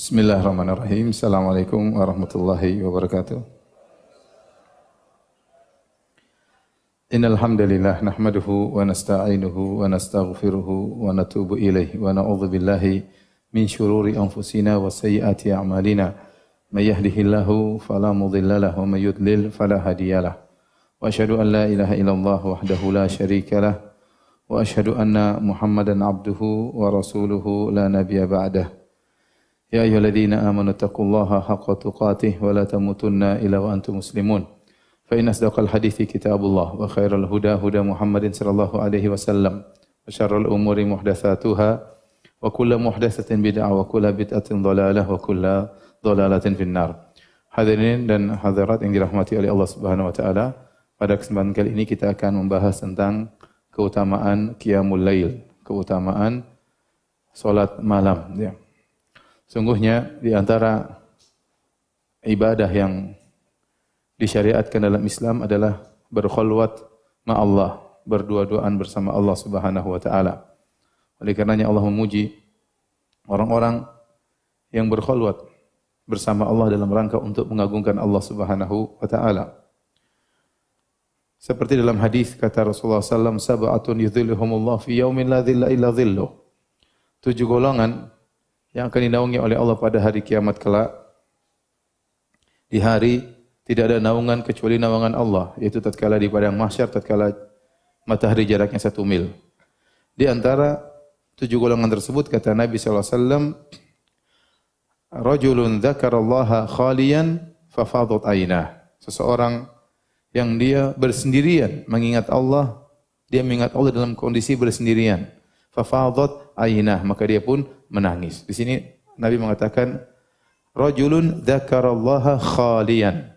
Bismillahirrahmanirrahim. Assalamualaikum warahmatullahi wabarakatuh. Innal hamdalillah nahmaduhu wa nasta'inuhu wa nastaghfiruhu wa natubu ilaihi wa na'udzu billahi min shururi anfusina wa sayyiati a'malina. May yahdihillahu fala mudilla lahu wa may yudlil fala hadiyalah. Wa asyhadu an la ilaha illallah wahdahu la syarika lah wa asyhadu anna Muhammadan abduhu wa rasuluhu la nabiyya ba'dah. Ya ayyuhalladzina amanu taqullaha haqqa tuqatih wa la tamutunna illa wa antum muslimun. Fa inna asdaqal hadithi kitabullah wa khairal huda huda Muhammadin sallallahu alaihi wasallam wa syarrul umuri muhdatsatuha wa kullu muhdatsatin bid'ah wa kullu bid'atin dhalalah wa kullu dhalalatin finnar. Hadirin dan hadirat yang dirahmati oleh Allah Subhanahu wa taala, pada kesempatan kali ini kita akan membahas tentang keutamaan qiyamul lail, keutamaan salat malam ya. Sungguhnya di antara ibadah yang disyariatkan dalam Islam adalah berkhulwat ma Allah, berdua-duaan bersama Allah Subhanahu wa taala. Oleh karenanya Allah memuji orang-orang yang berkhulwat bersama Allah dalam rangka untuk mengagungkan Allah Subhanahu wa taala. Seperti dalam hadis kata Rasulullah sallallahu alaihi wasallam, sab'atun yudhilluhumullah fi yaumin la dhilla illa dhilluh. 7 golongan yang akan dinaungi oleh Allah pada hari kiamat kelak. Di hari tidak ada naungan kecuali naungan Allah, yaitu tatkala di padang mahsyar, tatkala matahari jaraknya 1 mil. Di antara 7 golongan tersebut kata Nabi sallallahu alaihi wasallam, rajulun dzakarallaha khaliyan fafadat ainah. Seseorang yang dia bersendirian mengingat Allah, dia mengingat Allah dalam kondisi bersendirian. Fafadat ainah, maka dia pun menangis. Di sini Nabi mengatakan rajulun dzakarallaha khaliyan.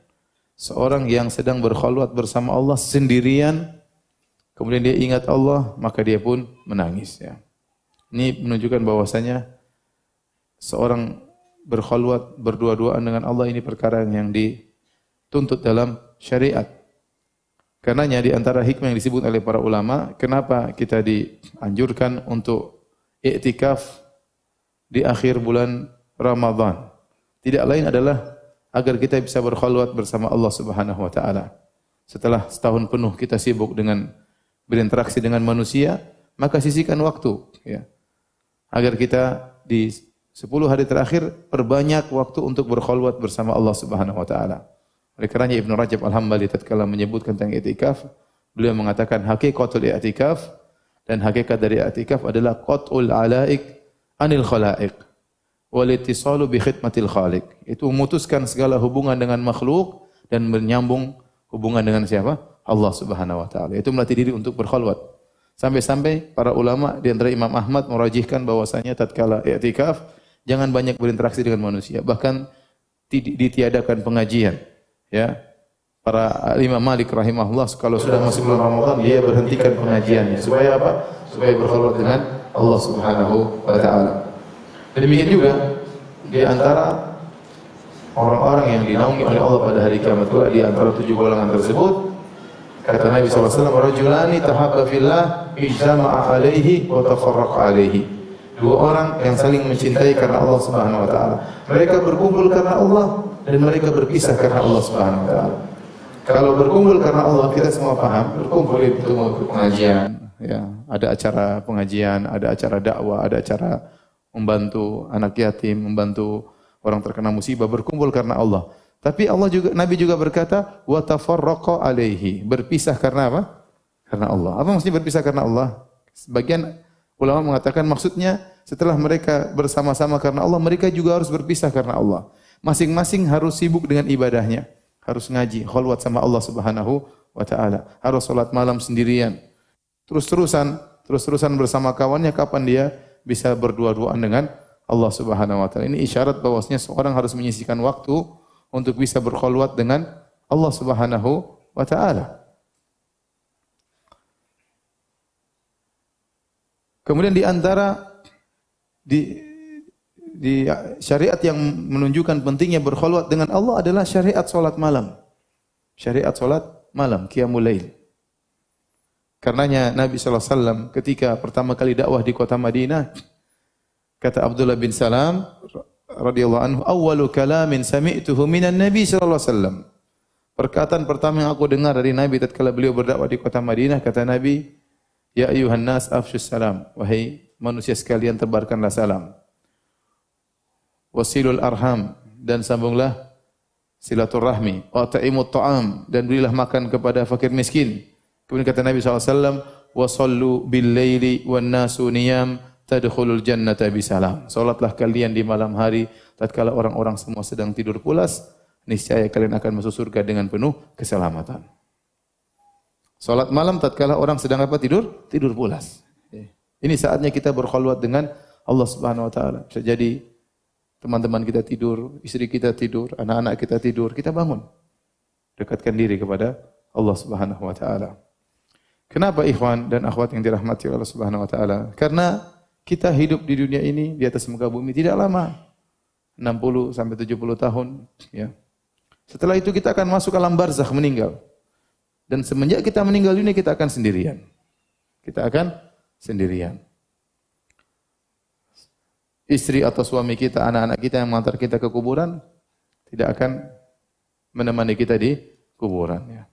Seorang yang sedang berkhulwat bersama Allah sendirian, kemudian dia ingat Allah, maka dia pun menangis ya. Ini menunjukkan bahwasanya seorang berkhulwat berdua-duaan dengan Allah ini perkara yang dituntut dalam syariat. Karenanya di antara hikmah yang disebut oleh para ulama, kenapa kita dianjurkan untuk i'tikaf di akhir bulan Ramadan. Tidak lain adalah agar kita bisa berkhulwat bersama Allah Subhanahu wa taala. Setelah setahun penuh kita sibuk dengan berinteraksi dengan manusia, maka sisihkan waktu ya. Agar kita di 10 hari terakhir perbanyak waktu untuk berkhulwat bersama Allah Subhanahu wa taala. Oleh karenanya Ibnu Rajab Al-Hambali tatkala menyebutkan tentang i'tikaf, beliau mengatakan hakikatul i'tikaf, dan hakikat dari i'tikaf adalah qat'ul alaik anil khalaiq wal ittisalu bi khidmatil khaliq. Itu memutuskan segala hubungan dengan makhluk dan menyambung hubungan dengan siapa? Allah Subhanahu wa taala. Itu melatih diri untuk berkhulwat. Sampai-sampai para ulama di antara Imam Ahmad merajihkan bahwasanya tatkala i'tikaf jangan banyak berinteraksi dengan manusia, bahkan ditiadakan pengajian. Ya, para Imam Malik rahimahullah kalau sudah masuk bulan Ramadan dia berhentikan pengajiannya supaya apa? Supaya berkhulwat dengan Allah Subhanahu wa taala. Demikian juga di antara orang-orang yang dinaungi oleh Allah pada hari kiamat kelak, di antara 7 golongan tersebut kata Nabi sallallahu alaihi wasallam, rajulani tahabba fillah ijtama'a alaihi wa tafarraqa alaihi. 2 orang yang saling mencintai karena Allah Subhanahu wa taala. Mereka berkumpul karena Allah dan mereka berpisah karena Allah Subhanahu wa taala. Kalau berkumpul karena Allah, kita semua paham, berkumpul itu mengikuti pengajian, ya, ada acara pengajian, ada acara dakwah, ada acara membantu anak yatim, membantu orang terkena musibah, berkumpul karena Allah. Tapi Allah juga, Nabi juga berkata, wa tafarraqa alaihi, berpisah karena apa? Karena Allah. Apa maksudnya berpisah karena Allah? Sebagian ulama mengatakan maksudnya setelah mereka bersama-sama karena Allah, mereka juga harus berpisah karena Allah. Masing-masing harus sibuk dengan ibadahnya, harus ngaji, khulwat sama Allah Subhanahu wa taala, harus salat malam sendirian. Terus-terusan bersama kawannya, kapan dia bisa berdua-duaan dengan Allah Subhanahu wa taala. Ini isyarat bahwasanya seorang harus menyisihkan waktu untuk bisa berkhulwat dengan Allah Subhanahu wa taala. Kemudian di antara di syariat yang menunjukkan pentingnya berkhulwat dengan Allah adalah syariat salat malam. Syariat salat malam, qiyamul lail. Karenanya Nabi sallallahu alaihi wasallam ketika pertama kali dakwah di kota Madinah, kata Abdullah bin Salam radhiyallahu anhu, "Awwalu kalamin sami'tuhu minan Nabi sallallahu alaihi wasallam." Perkataan pertama yang aku dengar dari Nabi tatkala beliau berdakwah di kota Madinah, kata Nabi, "Ya ayyuhan nas afshus salam." Wahai manusia sekalian, tebarkanlah salam. "Wasilul arham." Dan sambunglah silaturahmi. "Wa ta'imut ta'am." Dan berilah makan kepada fakir miskin. Kemudian kata Nabi SAW, "Wa sallu bil laili wan nasu niyam tadkhulul jannata bisalam." Salatlah kalian di malam hari tatkala orang-orang semua sedang tidur pulas, niscaya kalian akan masuk surga dengan penuh keselamatan. Salat malam tatkala orang sedang apa? Tidur pulas. Ini saatnya kita berkhulwat dengan Allah Subhanahu wa taala. Bisa jadi teman-teman kita tidur, istri kita tidur, anak-anak kita tidur, kita bangun. Dekatkan diri kepada Allah Subhanahu wa taala. Kenapa ikhwan dan akhwat yang dirahmati Allah Subhanahu wa taala? Karena kita hidup di dunia ini di atas muka bumi tidak lama. 60 sampai 70 tahun, ya. Setelah itu kita akan masuk alam barzakh, meninggal. Dan semenjak kita meninggal dunia kita akan sendirian. Kita akan sendirian. Istri atau suami kita, anak-anak kita yang mengantar kita ke kuburan tidak akan menemani kita di kuburan, ya.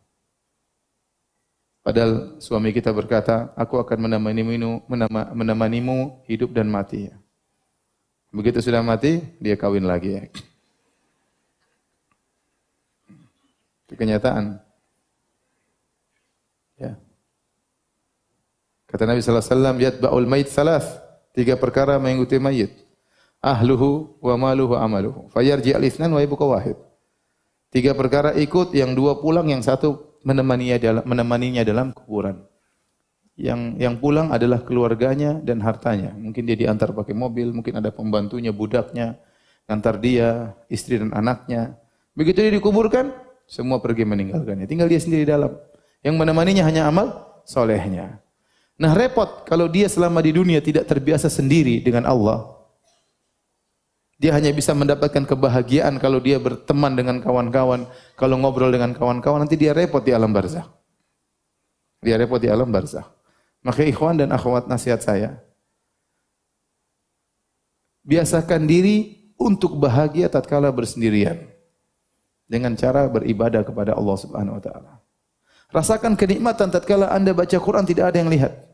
Padahal suami kita berkata, "Aku akan menemanimu hidup dan mati." Begitu sudah mati, dia kawin lagi, ya. Itu kenyataan. Ya. Kata Nabi sallallahu alaihi wasallam, "Yatba'ul mayit salas." 3 perkara mengikuti mayit. Ahluhu wa maluhu wa amaluhu. Fayarji al-itsnan wa yabqa wahid. 3 perkara ikut, yang 2 pulang, yang 1 menemaninya dalam kuburan. Yang pulang adalah keluarganya dan hartanya. Mungkin dia diantar pakai mobil, mungkin ada pembantunya, budaknya, antar dia, istri dan anaknya. Begitu dia dikuburkan, semua pergi meninggalkannya. Tinggal dia sendiri dalam. Yang menemaninya hanya amal solehnya. Nah, repot kalau dia selama di dunia tidak terbiasa sendiri dengan Allah. Dia hanya bisa mendapatkan kebahagiaan kalau dia berteman dengan kawan-kawan, kalau ngobrol dengan kawan-kawan, nanti dia repot di alam barzakh. Dia repot di alam barzakh. Maka ikhwan dan akhwat, nasihat saya, biasakan diri untuk bahagia tatkala bersendirian dengan cara beribadah kepada Allah Subhanahu wa taala. Rasakan kenikmatan tatkala Anda baca Quran tidak ada yang lihat.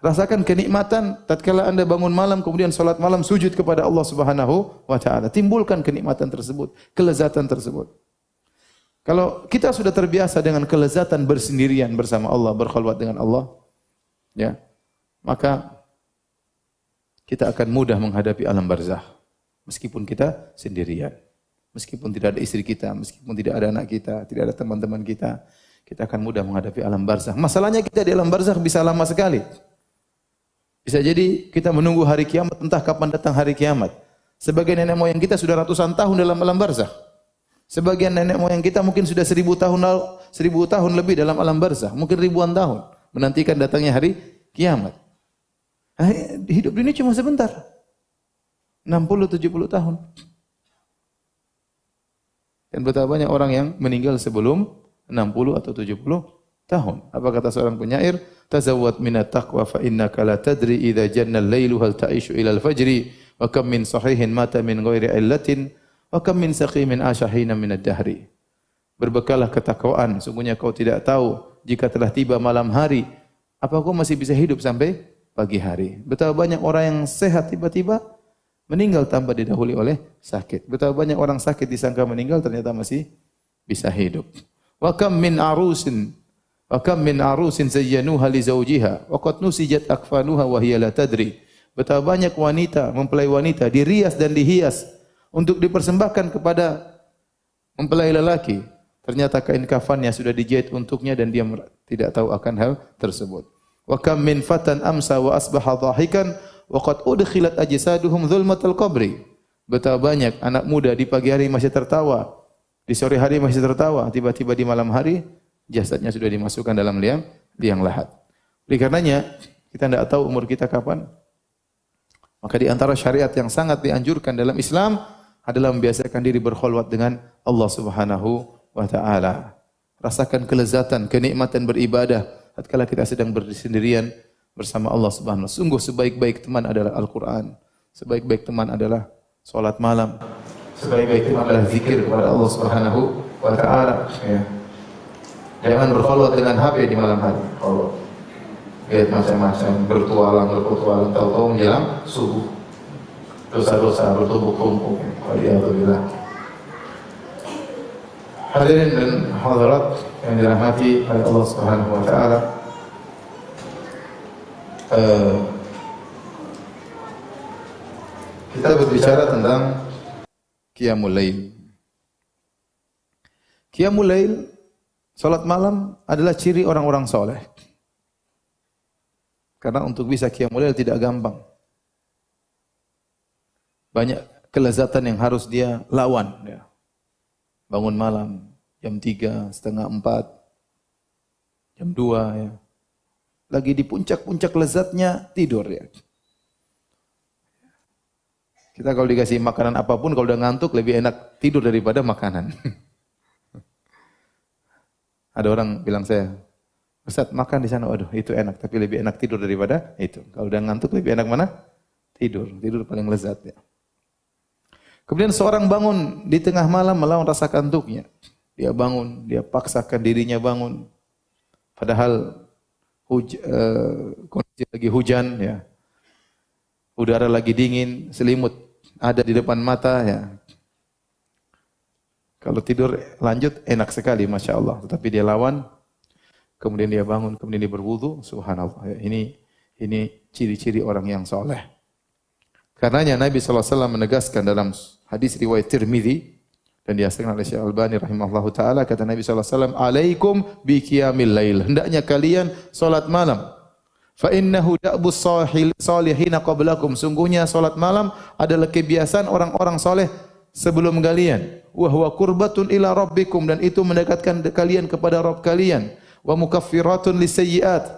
Rasakan kenikmatan tatkala Anda bangun malam kemudian salat malam sujud kepada Allah Subhanahu wa taala. Timbulkan kenikmatan tersebut, kelezatan tersebut. Kalau kita sudah terbiasa dengan kelezatan bersendirian bersama Allah, berkhulwat dengan Allah, ya, maka kita akan mudah menghadapi alam barzakh meskipun kita sendirian. Meskipun tidak ada istri kita, meskipun tidak ada anak kita, tidak ada teman-teman kita, kita akan mudah menghadapi alam barzakh. Masalahnya kita di alam barzakh bisa lama sekali. Bisa jadi kita menunggu hari kiamat, entah kapan datang hari kiamat. Sebagian nenek moyang kita sudah ratusan tahun dalam alam barzakh. Sebagian nenek moyang kita mungkin sudah 1000 tahun lebih dalam alam barzakh, mungkin ribuan tahun menantikan datangnya hari kiamat. Nah, hidup ini cuma sebentar. 60-70 tahun. Dan betapa banyak orang yang meninggal sebelum 60 atau 70 tahun. Apa kata seorang penyair? Tazawwad minat taqwa fa innaka la tadri idza janna al-lailu hal ta'ishu ila al-fajri wa kam min sahihin mata min ghairi illatin wa kam min saqimin ashahina min ad-dahri. Berbekallah ketakwaan, sungguhnya kau tidak tahu jika telah tiba malam hari, apa kau masih bisa hidup sampai pagi hari. Betapa banyak orang yang sehat tiba-tiba meninggal tanpa didahului oleh sakit. Betapa banyak orang sakit disangka meninggal ternyata masih bisa hidup. Wa kam min arusin zayyanuha li zawjiha wa qad nusijat akfanuha wa hiya la tadri. Betapa banyak wanita, mempelai wanita dirias dan dihias untuk dipersembahkan kepada mempelai lelaki. Ternyata kain kafannya sudah dijahit untuknya dan dia tidak tahu akan hal tersebut. Wa kam min fatan amsa wa asbaha dhahikan wa qad udkhilat ajsaduhum dhulmatal qabri. Betapa banyak anak muda di pagi hari masih tertawa, di sore hari masih tertawa, tiba-tiba di malam hari jasadnya sudah dimasukkan dalam liang lahat. Oleh karenanya, kita tidak tahu umur kita kapan. Maka di antara syariat yang sangat dianjurkan dalam Islam adalah membiasakan diri berkhulwat dengan Allah Subhanahu wa taala. Rasakan kelezatan, kenikmatan beribadah tatkala kita sedang bersendirian bersama Allah Subhanahu wa taala. Sungguh sebaik-baik teman adalah Al-Qur'an. Sebaik-baik teman adalah salat malam. Sebaik-baik itu adalah zikir kepada Allah Subhanahu wa taala, ya. Jangan berkhulwat dengan HP di malam hari. Kalau lihat macam-macam, bertualang, tahu-tahu menjelang subuh. Dosa-dosa bertumpuk-tumpuk. Waliyadzubillah. Hadirin dan hadirat yang dirahmati oleh Allah Subhanahu wa taala. Kita berbicara tentang Qiyamul Lail. Qiyamul Lail, salat malam adalah ciri orang-orang soleh. Karena untuk bisa Qiyamul Lail tidak gampang. Banyak kelezatan yang harus dia lawan. Ya. Bangun malam, jam 3, setengah 4, jam 2. Ya. Lagi di puncak-puncak lezatnya, tidur. Ya. Kita kalau dikasih makanan apapun, kalau udah ngantuk lebih enak tidur daripada makanan. Ada orang bilang saya, Ustaz makan di sana, waduh itu enak, tapi lebih enak tidur daripada itu. Kalau udah ngantuk lebih enak mana? Tidur paling lezat ya. Kemudian seorang bangun di tengah malam melawan rasa kantuknya. Dia bangun, dia paksakan dirinya bangun. Padahal kondisi lagi hujan ya. Udara lagi dingin, selimut ada di depan mata ya. Kalau tidur lanjut enak sekali Masya Allah. Tetapi dia lawan, kemudian dia bangun, kemudian dia berwudu, subhanallah. Ya, ini ciri-ciri orang yang soleh. Karenanya Nabi SAW menegaskan dalam hadis riwayat Tirmidzi dan dihasilkan oleh Syekh Albani rahimahullahu taala, kata Nabi SAW, alaikum bi qiyamil lail. Hendaknya kalian salat malam. Fa innahu da'bus salihina qablakum. Sungguhnya salat malam adalah kebiasaan orang-orang saleh sebelum kalian. Wa huwa qurbatun ila rabbikum, dan itu mendekatkan kalian kepada Rabb kalian. Wa mukaffiratun lisayyi'at,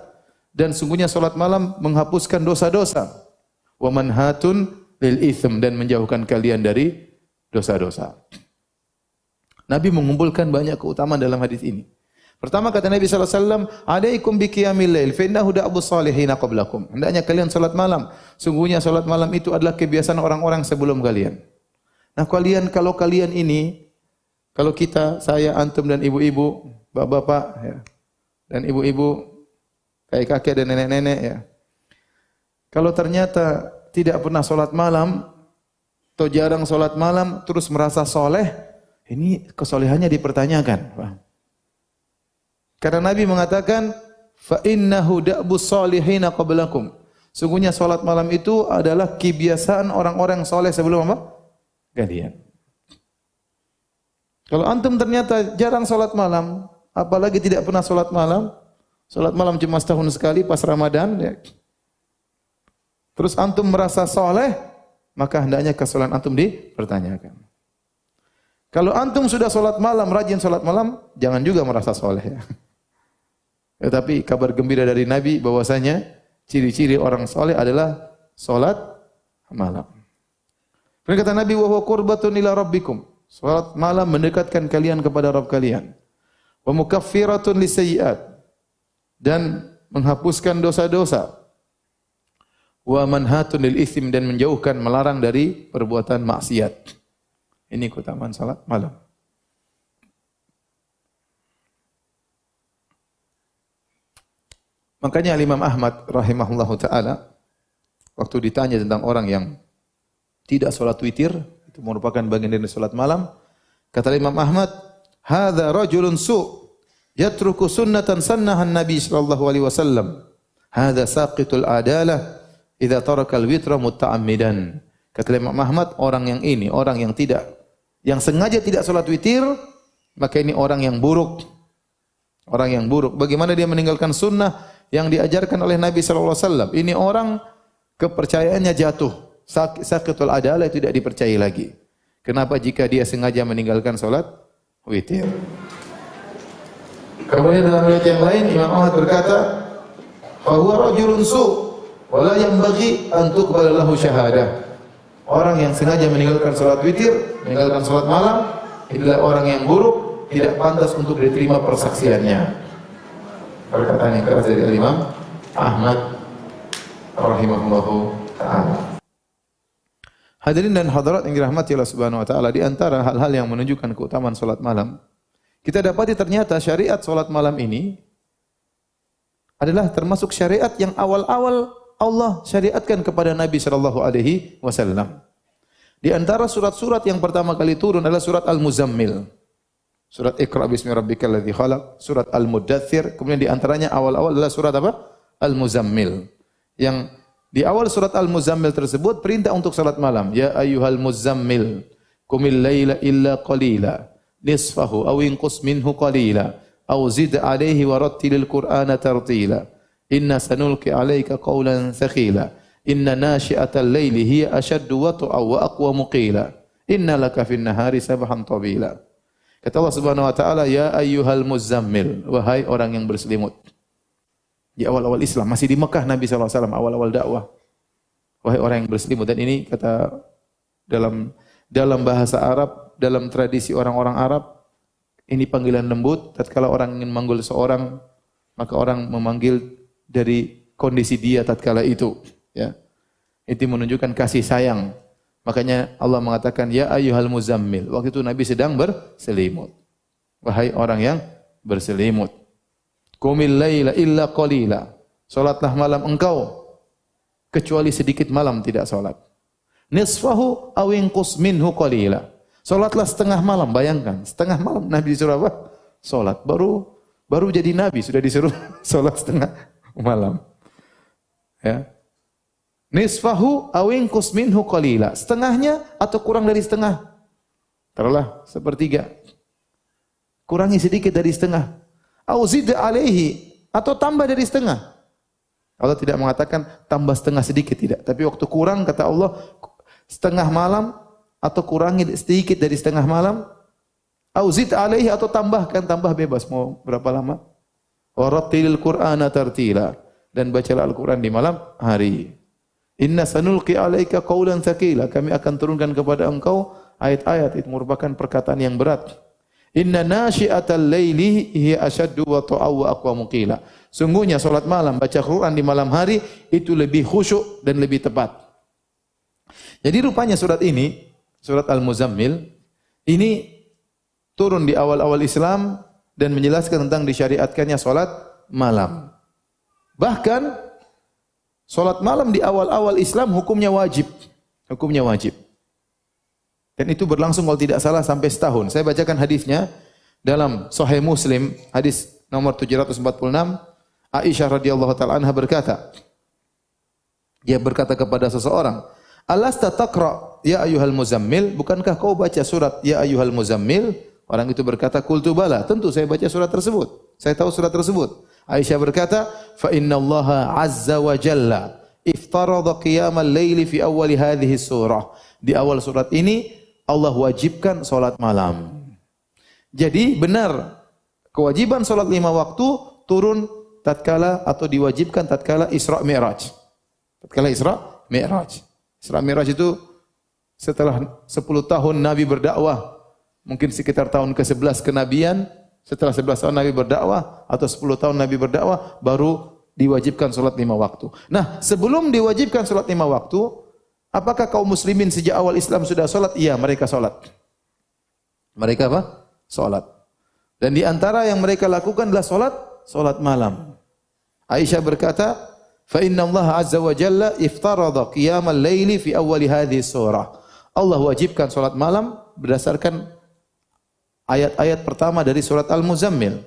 dan sungguhnya salat malam menghapuskan dosa-dosa. Wa manhatun lil itsm, dan menjauhkan kalian dari dosa-dosa. Nabi mengumpulkan banyak keutamaan dalam hadis ini. Pertama kata Nabi SAW, alaikum bi qiyamil lail, fa innahu da'bus salihina qablakum. Hendaknya kalian salat malam. Sungguhnya salat malam itu adalah kebiasaan orang-orang sebelum kalian. Nah kalau kalian ini, kalau kita, saya, antum dan ibu-ibu, bapak-bapak ya, dan ibu-ibu, kakek-kakek dan nenek-nenek ya. Kalau ternyata tidak pernah salat malam atau jarang salat malam terus merasa soleh, ini kesolehannya dipertanyakan. Paham? Karena Nabi mengatakan, fa innahu da'bus salihina qablakum. Sungguhnya salat malam itu adalah kebiasaan orang-orang soleh sebelum apa? Kalian. Kalau antum ternyata jarang salat malam, apalagi tidak pernah salat malam cuma setahun sekali pas Ramadan, ya. Terus antum merasa soleh, maka hendaknya kesolehan antum dipertanyakan. Kalau antum sudah salat malam, rajin salat malam, jangan juga merasa soleh ya. Tetapi kabar gembira dari Nabi bahwasanya ciri-ciri orang soleh adalah salat malam. Kemudian kata Nabi, wa huwa qurbatun ila rabbikum. Salat malam mendekatkan kalian kepada Rabb kalian. Wa mukaffiratun lisayyi'at, dan menghapuskan dosa-dosa. Wa manhatun lil itsm, dan menjauhkan, melarang dari perbuatan maksiat. Ini keutamaan salat malam. Makanya Imam Ahmad rahimahullahu taala waktu ditanya tentang orang yang tidak salat witir, itu merupakan bagian dari salat malam, kata Imam Ahmad, hadza rajulun su' yatruku sunnatan sannahan Nabi sallallahu alaihi wasallam. Hadza saqitul adalah idza taraka al-witra muta'ammidan. Kata Imam Ahmad, orang yang sengaja tidak salat witir, maka ini orang yang buruk. Orang yang buruk. Bagaimana dia meninggalkan sunnah yang diajarkan oleh Nabi sallallahu alaihi wasallam? Ini orang kepercayaannya jatuh. Saqitul adalah tidak dipercayai lagi. Kenapa jika dia sengaja meninggalkan salat witir? Kemudian dalam riwayat yang lain Imam Ahmad berkata, fa huwa rajulun su' wala yanbaghi an tuqbala lahu syahadah. Orang yang sengaja meninggalkan salat witir, meninggalkan salat malam, adalah orang yang buruk, tidak pantas untuk diterima persaksiannya. Perkataan yang keras dari Imam Ahmad rahimahullahu taala. Hadirin dan hadirat yang dirahmati Allah Subhanahu wa taala, di antara hal-hal yang menunjukkan keutamaan salat malam, kita dapati ternyata syariat salat malam ini adalah termasuk syariat yang awal-awal Allah syariatkan kepada Nabi sallallahu alaihi wasallam. Di antara surat-surat yang pertama kali turun adalah surat Al-Muzammil. Surat Iqra bismi rabbikal ladzi khalaq, surat Al-Muddatsir, kemudian di antaranya awal-awal adalah surat apa? Al-Muzammil. Yang di awal surat Al-Muzammil tersebut perintah untuk salat malam. Ya ayyuhal muzammil, qumil laila illa qalila, nisfahu aw inqus minhu qalila, aw zid alaihi wa rattilil qur'ana tartila. Inna sanulqi 'alaika qawlan thaqila. Inna nashi'atal laili hiya ashaddu wat'a wa aqwamu qila. Inna laka fin nahari sabhan tawila. Kata Allah Subhanahu wa taala, ya ayyuhal muzammil, wahai orang yang berselimut. Di awal-awal Islam, masih di Mekah Nabi SAW, awal-awal dakwah. Wahai orang yang berselimut. Dan ini kata dalam bahasa Arab, dalam tradisi orang-orang Arab, ini panggilan lembut. Tatkala orang ingin memanggil seorang, maka orang memanggil dari kondisi dia tatkala itu. Ya. Itu menunjukkan kasih sayang. Makanya Allah mengatakan, ya ayyuhal muzammil. Waktu itu Nabi sedang berselimut. Wahai orang yang berselimut. Qumil laila illa qalila. Salatlah malam engkau kecuali sedikit malam tidak salat. Nisfahu aw inqus minhu qalila. Salatlah setengah malam, bayangkan, setengah malam Nabi disuruh apa? Salat. Baru jadi nabi sudah disuruh salat setengah malam. Ya. Nisfahu aw inqus minhu qalila. Setengahnya atau kurang dari setengah. Taruhlah sepertiga. Kurangi sedikit dari setengah. Au zid alaihi, atau tambah dari setengah. Allah tidak mengatakan tambah setengah sedikit, tidak. Tapi waktu kurang kata Allah setengah malam atau kurangi sedikit dari setengah malam. Au zid alaihi, atau tambahkan, tambah bebas mau berapa lama. Wa rattilil qur'ana tartila, dan bacalah Al-Qur'an di malam hari. Inna sanulqi alaika qawlan tsaqila, kami akan turunkan kepada engkau ayat-ayat itu merupakan perkataan yang berat. Inna nashi'atal laili hiya ashaddu wa ta'aw wa aqwamu qila. Sungguhnya salat malam, baca Quran di malam hari itu lebih khusyuk dan lebih tepat. Jadi rupanya surat ini, surat Al-Muzammil, ini turun di awal-awal Islam dan menjelaskan tentang disyariatkannya salat malam. Bahkan salat malam di awal-awal Islam hukumnya wajib. Hukumnya wajib. Dan itu berlangsung kalau tidak salah sampai setahun. Saya bacakan hadisnya dalam Sahih Muslim, hadis nomor 746. Aisyah radhiyallahu taala anha berkata, dia berkata kepada seseorang, "Alasta taqra ya ayyuhal muzammil? Bukankah kau baca surat ya ayyuhal muzammil?" Orang itu berkata, "Qultu bala." Tentu saya baca surat tersebut. Saya tahu surat tersebut. Aisyah berkata, "Fa innallaha azza wa jalla iftarada qiyamal laili fi awwali hadhihi surah." Di awal surat ini Allah wajibkan salat malam. Jadi benar kewajiban salat 5 waktu turun tatkala atau diwajibkan tatkala Isra Mi'raj. Tatkala Isra Mi'raj. Isra Mi'raj itu setelah 10 tahun Nabi berdakwah, mungkin sekitar tahun ke-11 kenabian, setelah 11 tahun Nabi berdakwah atau 10 tahun Nabi berdakwah baru diwajibkan salat 5 waktu. Nah, sebelum diwajibkan salat 5 waktu, apakah kaum muslimin sejak awal Islam sudah salat? Iya, mereka salat. Mereka apa? Salat. Dan di antara yang mereka lakukan adalah salat malam. Aisyah berkata, "Fa inna Allah azza wa jalla iftarada qiyamal laili fi awwali hadhihi surah." Allah wajibkan salat malam berdasarkan ayat-ayat pertama dari surat Al-Muzammil.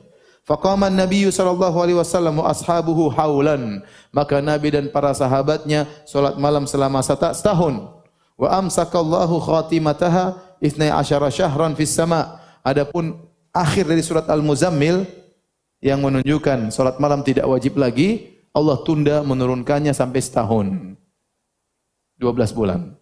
Faqama an-nabiy sallallahu alaihi wasallam wa ashabuhu haulan. Maka Nabi dan para sahabatnya salat malam selama setahun. Wa amsakallahu khatimataha 12 syahran fis sama. Adapun akhir dari surat Al-Muzammil yang menunjukkan salat malam tidak wajib lagi, Allah tunda menurunkannya sampai setahun. 12 bulan.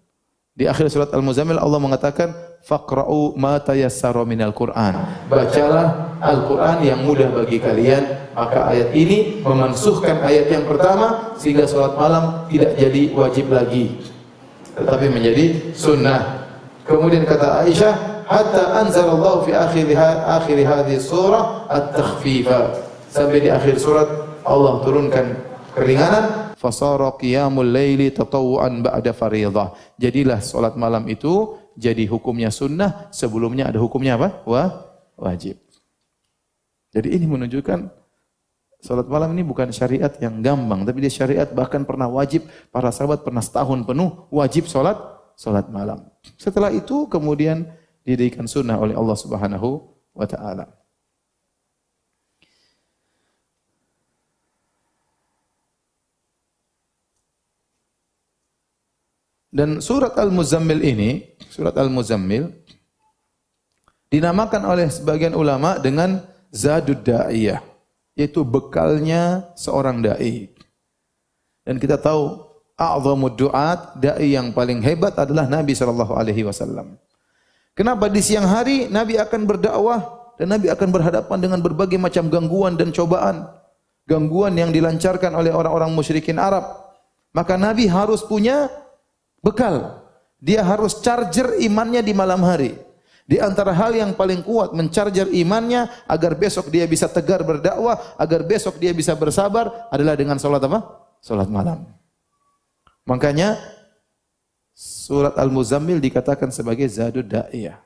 Di akhir surat Al-Muzammil Allah mengatakan faqra'u ma tayassara minal Qur'an. Bacalah Al-Qur'an yang mudah bagi kalian. Maka ayat ini memansuhkan ayat yang pertama sehingga salat malam tidak jadi wajib lagi, tetapi menjadi sunnah. Kemudian kata Aisyah, hatta anzalallahu fi akhir hadhihi surah at-takhfifa. Sampai di akhir surat Allah turunkan keringanan. fasara qiyamul laili tatawwuan ba'da fardhah. Jadilah salat malam itu jadi hukumnya sunnah, sebelumnya ada hukumnya apa? Wajib. Jadi ini menunjukkan salat malam ini bukan syariat yang gampang, tapi dia syariat bahkan pernah wajib, para sahabat pernah setahun penuh wajib salat malam. Setelah itu kemudian didirikan sunnah oleh Allah Subhanahu wa taala. Dan surat Al-Muzammil ini, surat Al-Muzammil dinamakan oleh sebagian ulama dengan Zadud Da'iyah, yaitu bekalnya seorang dai. Dan kita tahu a'zamud du'at, dai yang paling hebat adalah Nabi sallallahu alaihi wasallam. Kenapa di siang hari Nabi akan berdakwah dan Nabi akan berhadapan dengan berbagai macam gangguan dan cobaan, gangguan yang dilancarkan oleh orang-orang musyrikin Arab. Maka Nabi harus punya bekal. Dia harus charger imannya di malam hari. Di antara hal yang paling kuat mencharger imannya agar besok dia bisa tegar berdakwah, agar besok dia bisa bersabar adalah dengan salat apa? Salat malam. Makanya surat Al-Muzammil dikatakan sebagai Zadud Da'iyah.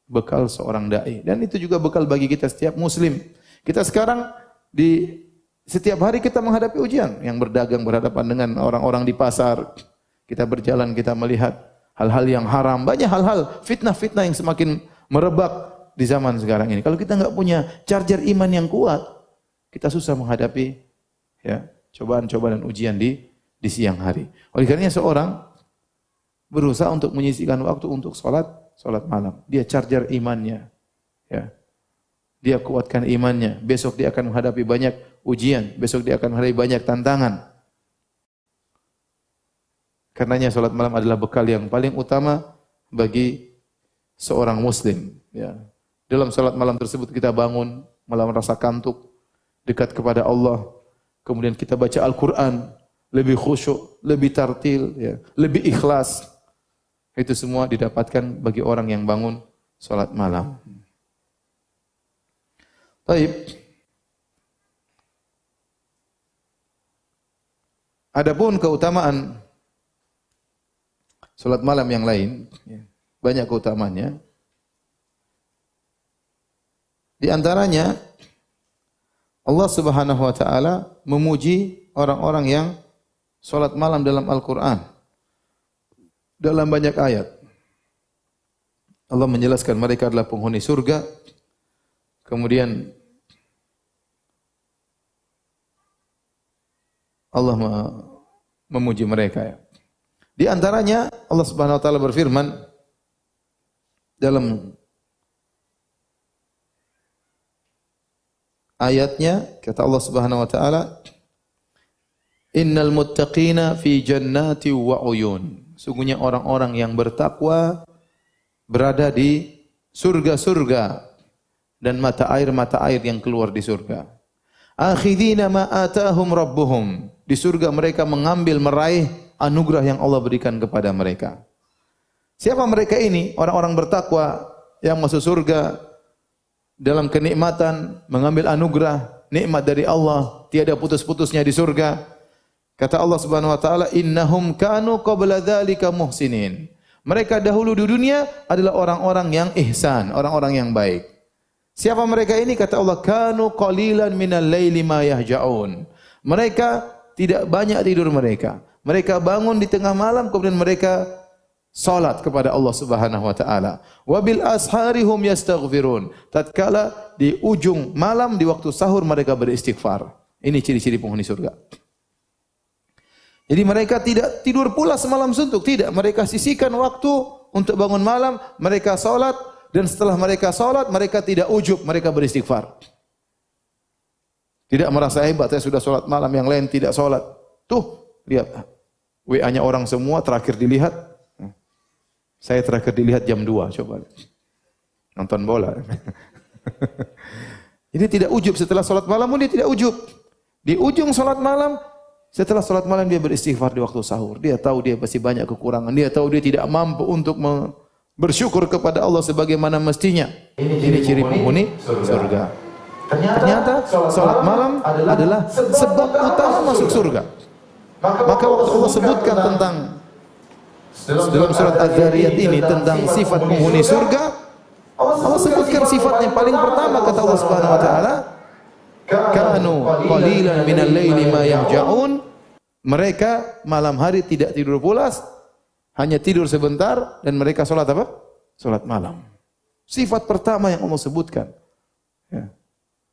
Bekal seorang dai. Dan itu juga bekal bagi kita setiap muslim. Kita sekarang di setiap hari kita menghadapi ujian, yang berdagang berhadapan dengan orang-orang di pasar. Kita berjalan, kita melihat hal-hal yang haram, banyak hal-hal fitnah-fitnah yang semakin merebak di zaman sekarang ini. Kalau kita enggak punya charger iman yang kuat, kita susah menghadapi ya cobaan-cobaan dan ujian di siang hari. Oleh karenanya seorang berusaha untuk menyisihkan waktu untuk salat malam. Dia charger imannya. Ya. Dia kuatkan imannya. Besok dia akan menghadapi banyak ujian, besok dia akan menghadapi banyak tantangan. Karenanya salat malam adalah bekal yang paling utama bagi seorang muslim. Ya. Dalam salat malam tersebut kita bangun malam rasa kantuk, dekat kepada Allah. Kemudian kita baca Al-Quran, lebih khusyuk, lebih tartil, ya, lebih ikhlas. Itu semua didapatkan bagi orang yang bangun salat malam. Baik. Adapun keutamaan salat malam yang lain, banyak keutamaannya. Di antaranya, Allah Subhanahu wa taala memuji orang-orang yang salat malam dalam Al-Quran. Dalam banyak ayat. Allah menjelaskan mereka adalah penghuni surga. Kemudian Allah memuji mereka. Di antaranya Allah Subhanahu wa taala berfirman dalam ayatnya, kata Allah Subhanahu wa taala, "Innal muttaqina fi jannati wa uyun." Sungguhnya orang-orang yang bertakwa berada di surga-surga dan mata air yang keluar di surga. Akhidina ma atahum rabbuhum. Di surga mereka mengambil, meraih anugerah yang Allah berikan kepada mereka. Siapa mereka ini? Orang-orang bertakwa yang masuk surga dalam kenikmatan, mengambil anugerah, nikmat dari Allah, tiada putus-putusnya di surga. Kata Allah Subhanahu wa taala, "Innahum kanu qabla dzalika muhsinin." Mereka dahulu di dunia adalah orang-orang yang ihsan, orang-orang yang baik. Siapa mereka ini? Kata Allah, "Kanu qalilan minal laili ma yahja'un." Mereka tidak banyak tidur mereka. Mereka bangun di tengah malam, kemudian mereka salat kepada Allah Subhanahu wa taala. Wa bil asharihum yastaghfirun. Tatkala di ujung malam di waktu sahur mereka beristighfar. Ini ciri-ciri penghuni surga. Jadi mereka tidak tidur pula semalam suntuk, tidak. Mereka sisihkan waktu untuk bangun malam, mereka salat, dan setelah mereka salat mereka tidak ujub, mereka beristighfar. Tidak merasa hebat, saya sudah salat malam, yang lain tidak salat. Tuh, lihat WA-nya orang semua terakhir dilihat. Saya terakhir dilihat jam 2, coba. Nonton bola. Ini tidak ujub, setelah salat malam dia tidak ujub. Di ujung salat malam, setelah salat malam dia beristighfar di waktu sahur. Dia tahu dia pasti banyak kekurangan. Dia tahu dia tidak mampu untuk bersyukur kepada Allah sebagaimana mestinya. Ini ciri penghuni surga. Ternyata salat malam adalah sebab utama masuk surga. Maka waktu Allah sebutkan tentang dalam surat Az-Zariyat ini tentang sifat penghuni surga, Allah sebutkan sifatnya paling pertama kata Allah Subhanahu wa taala, kanu qalilan minal laili ma yahja'un. Mereka malam hari tidak tidur pulas, hanya tidur sebentar, dan mereka salat apa? Salat malam. Sifat pertama yang Allah sebutkan. Ya.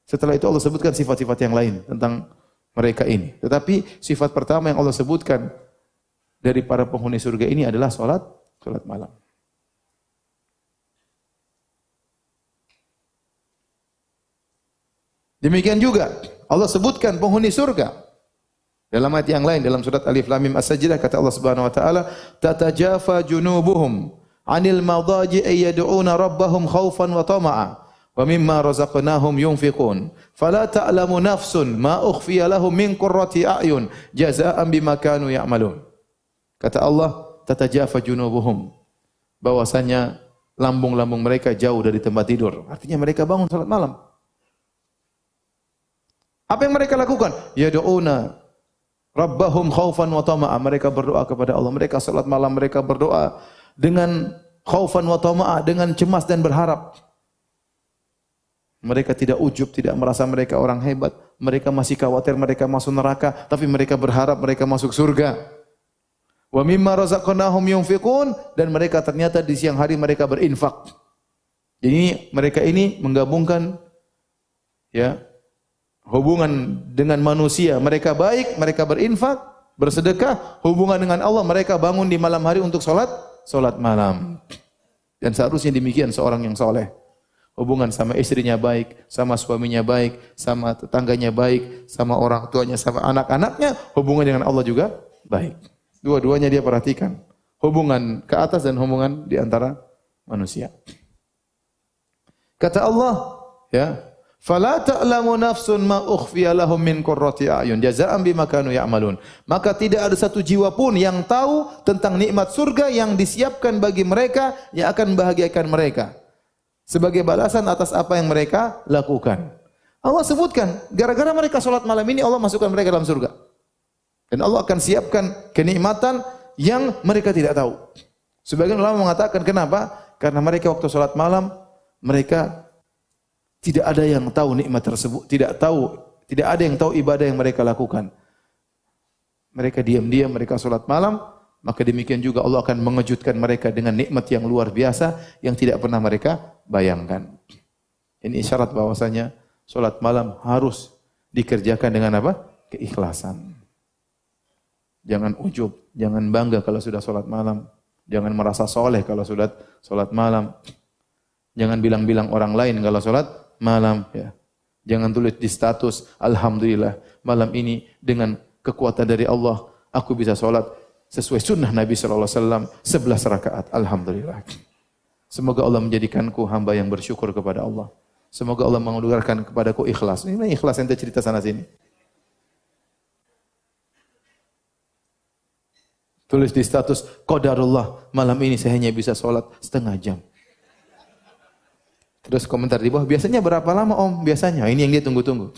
Setelah itu Allah sebutkan sifat-sifat yang lain tentang mereka ini. Tetapi sifat pertama yang Allah sebutkan dari para penghuni surga ini adalah salat malam. Demikian juga Allah sebutkan penghuni surga dalam ayat yang lain, dalam surat Alif Lam Mim As-Sajdah, kata Allah Subhanahu wa taala, tatajafa junubuhum 'anil madaji'i yad'una rabbahum khaufan wa tama'a wa mimma razaqnahum yunfiqun fala ta'lamu nafsun ma ukhfiya lahum min qurrati a'yun jazaa'an bima kanu ya'malun. Kata Allah, tatajafa junubuhum, bahwasanya lambung-lambung mereka jauh dari tempat tidur. Artinya mereka bangun salat malam. Apa yang mereka lakukan? Yad'una rabbahum khaufan wa tama'a, mereka berdoa kepada Allah. Mereka salat malam, mereka berdoa dengan khaufan wa tama'a, dengan cemas dan berharap. Mereka tidak ujub, tidak merasa mereka orang hebat. Mereka masih khawatir mereka masuk neraka, tapi mereka berharap mereka masuk surga. Wa mimma razaqnahum yunfiqun, dan mereka ternyata di siang hari mereka berinfak. Jadi mereka ini menggabungkan ya hubungan dengan manusia, mereka baik, mereka berinfak, bersedekah, hubungan dengan Allah, mereka bangun di malam hari untuk salat malam. Dan seharusnya demikian seorang yang soleh. Hubungan sama istrinya baik, sama suaminya baik, sama tetangganya baik, sama orang tuanya, sama anak-anaknya, hubungan dengan Allah juga baik. Dua-duanya dia perhatikan. Hubungan ke atas dan hubungan di antara manusia. Kata Allah, ya, fala ta'lamu nafsun ma ukhfiya lahum min qurrati a'yun jazaa'an bima kanu ya'malun. Maka tidak ada satu jiwa pun yang tahu tentang nikmat surga yang disiapkan bagi mereka yang akan membahagiakan mereka sebagai balasan atas apa yang mereka lakukan. Allah sebutkan, gara-gara mereka salat malam ini Allah masukkan mereka dalam surga. Dan Allah akan siapkan kenikmatan yang mereka tidak tahu. Sebagian ulama mengatakan kenapa? Karena mereka waktu salat malam mereka tidak ada yang tahu nikmat tersebut, tidak ada yang tahu ibadah yang mereka lakukan. Mereka diam-diam, mereka salat malam, maka demikian juga Allah akan mengejutkan mereka dengan nikmat yang luar biasa yang tidak pernah mereka bayangkan. Ini isyarat bahwasanya salat malam harus dikerjakan dengan apa? Keikhlasan. Jangan ujub, jangan bangga kalau sudah salat malam, jangan merasa soleh kalau sudah salat malam. Jangan bilang-bilang orang lain kalau salat malam, ya. Jangan tulis di status, alhamdulillah malam ini dengan kekuatan dari Allah aku bisa salat sesuai sunnah Nabi sallallahu alaihi wasallam 11 rakaat. Alhamdulillah. Semoga Allah menjadikanku hamba yang bersyukur kepada Allah. Semoga Allah menganugerahkan kepadaku ikhlas. Ini ikhlas yang cerita sana sini. Tulis di status, qadarullah, malam ini saya hanya bisa salat setengah jam. Terus komentar di bawah, biasanya berapa lama om? Biasanya, ini yang dia tunggu-tunggu.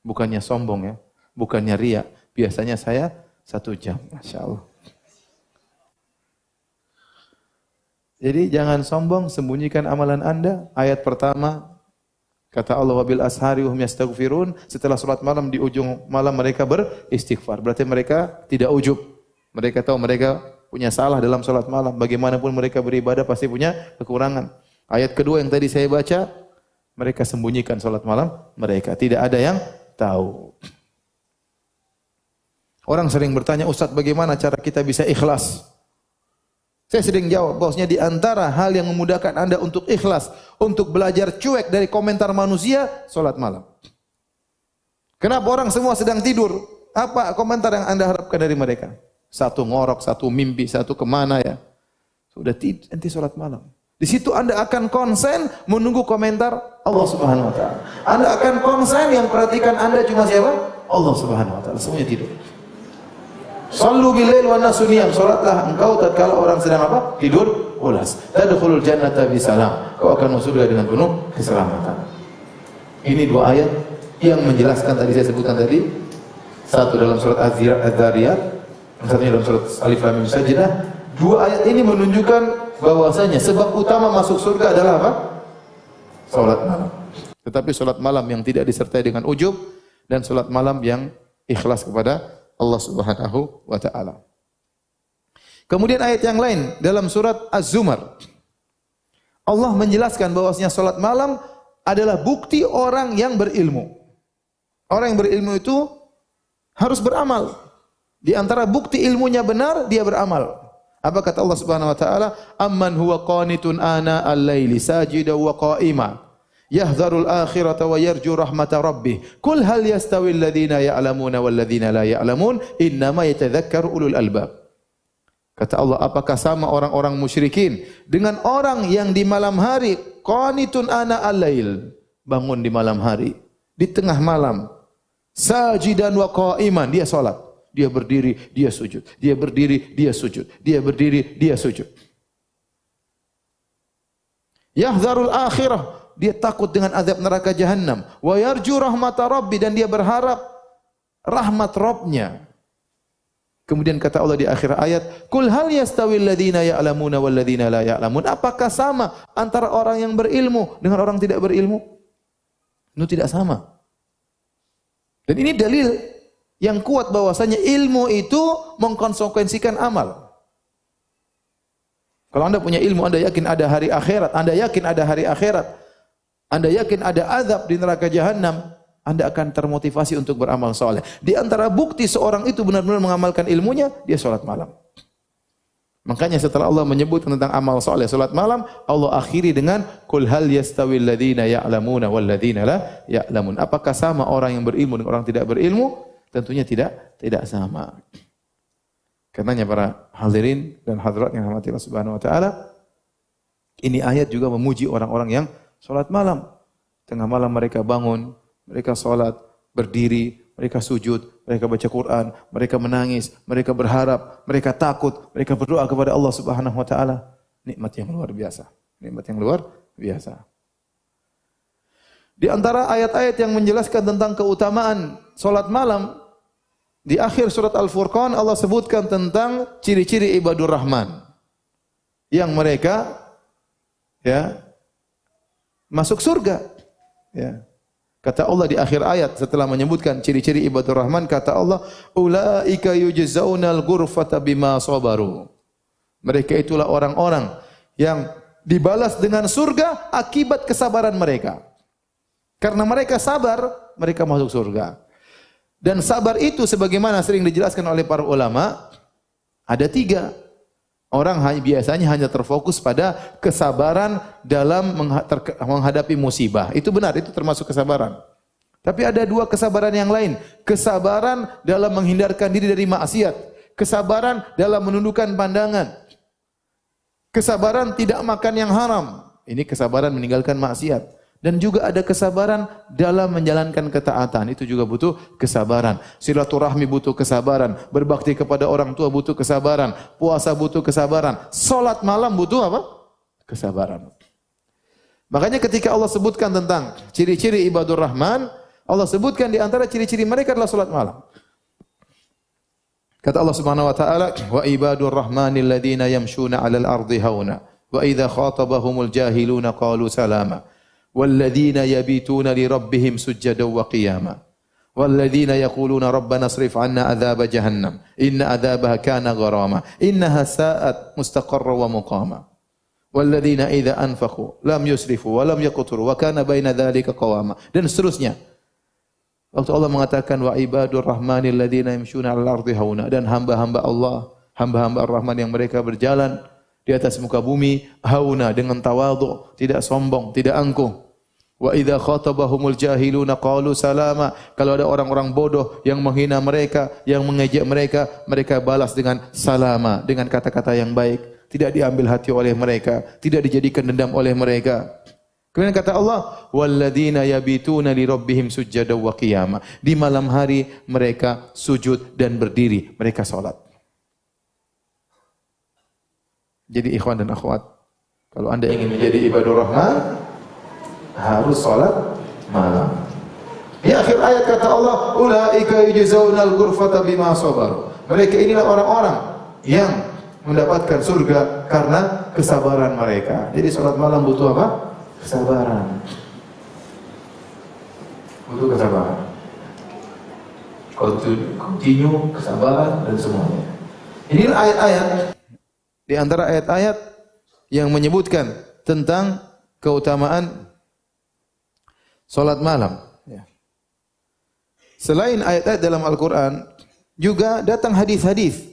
Bukannya sombong ya, bukannya riya. Biasanya saya 1 jam, Masya Allah. Jadi jangan sombong, sembunyikan amalan anda. Ayat pertama, kata Allah, wabil ashari hum yastaghfirun. Setelah salat malam, di ujung malam mereka beristighfar. Berarti mereka tidak ujub. Mereka tahu mereka punya salah dalam salat malam. Bagaimanapun mereka beribadah pasti punya kekurangan. Ayat kedua yang tadi saya baca, mereka sembunyikan salat malam mereka. Tidak ada yang tahu. Orang sering bertanya, Ustaz, bagaimana cara kita bisa ikhlas? Saya sering jawab, bahwasanya di antara hal yang memudahkan Anda untuk ikhlas, untuk belajar cuek dari komentar manusia, salat malam. Kenapa orang semua sedang tidur? Apa komentar yang Anda harapkan dari mereka? Satu ngorok, satu mimpi, satu kemana ya? Sudah nanti salat malam. Di situ Anda akan konsen menunggu komentar Allah Subhanahu wa taala. Anda akan konsen yang perhatikan Anda cuma siapa? Allah Subhanahu wa taala. Semuanya tidur. Sallu bilail wa nasu niyam. Salatlah engkau tatkala orang sedang apa? Tidur pulas. Tadkhulul jannata bisalam. Kau akan masuk surga dengan penuh keselamatan. Ini 2 ayat yang menjelaskan tadi saya sebutkan tadi Satu dalam surat Az-Zariyat, satunya dalam surat Alif Lam Mim Sajdah. Dua ayat ini menunjukkan bahwasanya sebab utama masuk surga adalah apa? Salat malam. Tetapi salat malam yang tidak disertai dengan ujub dan salat malam yang ikhlas kepada Allah Subhanahu wa taala. Kemudian ayat yang lain dalam surat Az-Zumar. Allah menjelaskan bahwasanya salat malam adalah bukti orang yang berilmu. Orang yang berilmu itu harus beramal. Di antara bukti ilmunya benar, dia beramal. Apa kata Allah Subhanahu wa taala? Amman huwa qanitun ana al-laili sajidan wa qa'ima yahdharul akhirata wa yarju rahmata rabbih. Qul hal yastawi alladhina ya'lamuna wal ladzina la ya'lamun innama yatadhakkaru ulul albab. Kata Allah, apakah sama orang-orang musyrikin dengan orang yang di malam hari qanitun ana al-lail, bangun di malam hari, di tengah malam, sajidan wa qa'iman, dia salat, dia berdiri, dia sujud, dia berdiri, dia sujud, dia berdiri, dia sujud. Yahdharul akhirah, dia takut dengan azab neraka jahannam, wa yarju rahmata rabbi, dan dia berharap rahmat Rabbnya. Kemudian kata Allah di akhir ayat, "Qul hal yastawil ladzina ya'lamuna wal ladzina la ya'lamun?" Apakah sama antara orang yang berilmu dengan orang tidak berilmu? Itu tidak sama. Dan ini dalil yang kuat bahwasanya ilmu itu mengkonsekuensikan amal. Kalau Anda punya ilmu, Anda yakin ada hari akhirat, Anda yakin ada hari akhirat, Anda yakin ada azab di neraka jahannam, Anda akan termotivasi untuk beramal soleh. Di antara bukti seorang itu benar-benar mengamalkan ilmunya, dia sholat malam. Makanya setelah Allah menyebut tentang amal soleh, sholat malam, Allah akhiri dengan Qul hal yastawil ladzina ya'lamuna wal ladzina la ya'lamun. Apakah sama orang yang berilmu dengan orang tidak berilmu? Tentunya tidak sama. Karenanya para hadirin dan hadirat yang dirahmati Allah Subhanahu wa taala, ini ayat juga memuji orang-orang yang sholat malam. Tengah malam mereka bangun, mereka salat, berdiri, mereka sujud, mereka baca Quran, mereka menangis, mereka berharap, mereka takut, mereka berdoa kepada Allah Subhanahu wa taala. Nikmat yang luar biasa. Nikmat yang luar biasa. Di antara ayat-ayat yang menjelaskan tentang keutamaan salat malam, di akhir surat Al-Furqan Allah sebutkan tentang ciri-ciri ibadur Rahman yang mereka masuk surga. Ya. Kata Allah di akhir ayat setelah menyebutkan ciri-ciri ibadur Rahman, kata Allah, ulaika yujzaunal ghurfata bima sabaru. Mereka itulah orang-orang yang dibalas dengan surga akibat kesabaran mereka. Karena mereka sabar, mereka masuk surga. Dan sabar itu sebagaimana sering dijelaskan oleh para ulama, ada 3. Orang biasanya hanya terfokus pada kesabaran dalam menghadapi musibah. Itu benar, itu termasuk kesabaran. Tapi ada 2 kesabaran yang lain. Kesabaran dalam menghindarkan diri dari maksiat. Kesabaran dalam menundukkan pandangan. Kesabaran tidak makan yang haram. Ini kesabaran meninggalkan maksiat. Dan juga ada kesabaran dalam menjalankan ketaatan. Itu juga butuh kesabaran. Silaturahmi butuh kesabaran. Berbakti kepada orang tua butuh kesabaran. Puasa butuh kesabaran. Salat malam butuh apa? Kesabaran. Makanya ketika Allah sebutkan tentang ciri-ciri ibadur Rahman, Allah sebutkan di antara ciri-ciri mereka adalah salat malam. Kata Allah Subhanahu wa taala, "Wa ibadur rahmanil ladzina yamshuna 'alal ardi hauna, wa idza khatabahumul jahiluna qalu salama." وَالَّذِينَ يَبِيتُونَ لِرَبِّهِمْ سُجَّدًا وَقِيَامًا وَالَّذِينَ يَقُولُونَ رَبَّنَا اصْرِفْ عَنَّا عَذَابَ جَهَنَّمَ إِنَّ عَذَابَهَا كَانَ غَرَامًا إِنَّهَا سَاءَتْ مُسْتَقَرًّا وَمُقَامًا وَالَّذِينَ إِذَا أَنفَقُوا لَمْ يُسْرِفُوا وَلَمْ يَقْتُرُوا وَكَانَ بَيْنَ ذَلِكَ قَوَامًا. Dan seterusnya. Waktu Allah mengatakan wa ibadur rahmanil ladzina yamshuna 'alal ardi hauna, dan hamba-hamba Allah, hamba-hamba Ar-Rahman yang mereka berjalan di atas muka bumi hauna, dengan tawadhu, tidak sombong, tidak angkuh. Wa idza khatabahumul jahiluna qalu salama. Kalau ada orang-orang bodoh yang menghina mereka, yang mengejek mereka, mereka balas dengan salama, dengan kata-kata yang baik, tidak diambil hati oleh mereka, tidak dijadikan dendam oleh mereka. Kemudian kata Allah, walladzina yabituna li rabbihim sujjadan wa qiyama. Di malam hari mereka sujud dan berdiri, mereka salat. Jadi ikhwan dan akhwat, kalau Anda ingin menjadi ibadur Rahman, harus salat malam. Di akhir ayat kata Allah, ulaika yujzaunal ghurfata bima sabaru. Mereka inilah orang-orang yang mendapatkan surga karena kesabaran mereka. Jadi salat malam butuh apa? Kesabaran. Butuh kesabaran. Continue, kesabaran dan semuanya. Inilah ayat-ayat di antara ayat-ayat yang menyebutkan tentang keutamaan salat malam. Selain ayat-ayat dalam Al-Quran, juga datang hadis-hadis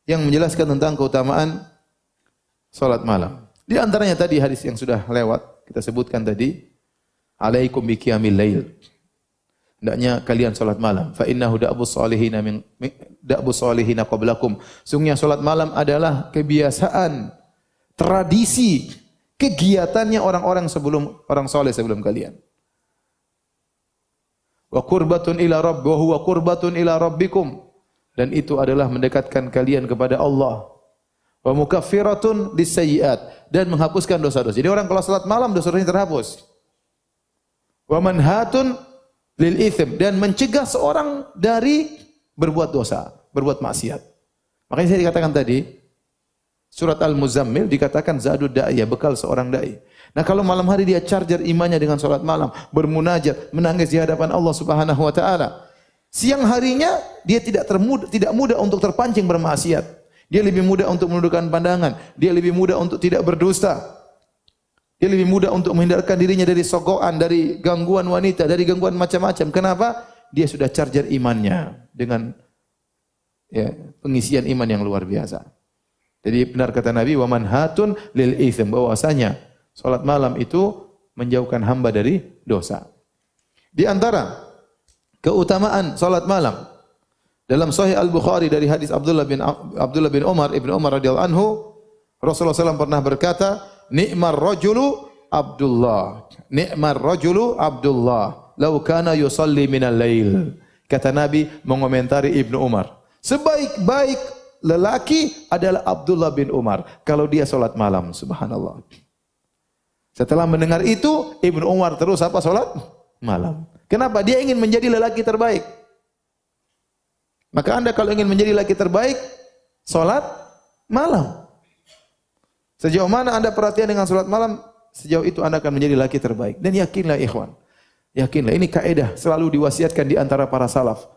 yang menjelaskan tentang keutamaan salat malam. Di antaranya tadi hadis yang sudah lewat, kita sebutkan tadi, alaikum biqiyamil lail. Hendaknya kalian salat malam. Fa innahu da'bus salihina qablakum. Sungguhnya salat malam adalah kebiasaan, tradisi, kegiatannya orang-orang saleh sebelum kalian. Wa qurbatun ila rabb wa huwa qurbatun ila rabbikum, dan itu adalah mendekatkan kalian kepada Allah. Wa mukaffiratun lisayyi'at, dan menghapuskan dosa-dosa. Jadi orang kalau salat malam dosa-dosanya terhapus. Wa manhatun lil itsm, dan mencegah seorang dari berbuat dosa, berbuat maksiat. Makanya saya dikatakan tadi surat Al-Muzammil dikatakan zadud da'iyah, bekal seorang dai. Nah, kalau malam hari dia charger imannya dengan salat malam, bermunajat, menangis di hadapan Allah Subhanahu wa taala. Siang harinya dia tidak mudah untuk terpancing bermaksiat. Dia lebih mudah untuk menundukkan pandangan, dia lebih mudah untuk tidak berdusta. Dia lebih mudah untuk menghindarkan dirinya dari sogokan, dari gangguan wanita, dari gangguan macam-macam. Kenapa? Dia sudah charger imannya dengan pengisian iman yang luar biasa. Jadi benar kata Nabi, wa manhatun lil itsm, bahwasanya salat malam itu menjauhkan hamba dari dosa. Di antara keutamaan salat malam dalam Sahih Al-Bukhari dari hadis Abdullah bin Umar radhiyallahu anhu, Rasulullah SAW pernah berkata, ni'mar rajulu Abdullah, ni'mar rajulu Abdullah, law kana yusalli minal lail. Kata Nabi mengomentari Ibnu Umar, sebaik-baik lelaki adalah Abdullah bin Umar kalau dia salat malam. Subhanallah. Setelah mendengar itu, Ibnu Umar terus salat malam. Kenapa? Dia ingin menjadi lelaki terbaik. Maka Anda kalau ingin menjadi lelaki terbaik, salat malam. Sejauh mana Anda perhatian dengan salat malam, sejauh itu Anda akan menjadi lelaki terbaik. Dan yakinlah ikhwan, yakinlah, ini kaidah selalu diwasiatkan di antara para salaf.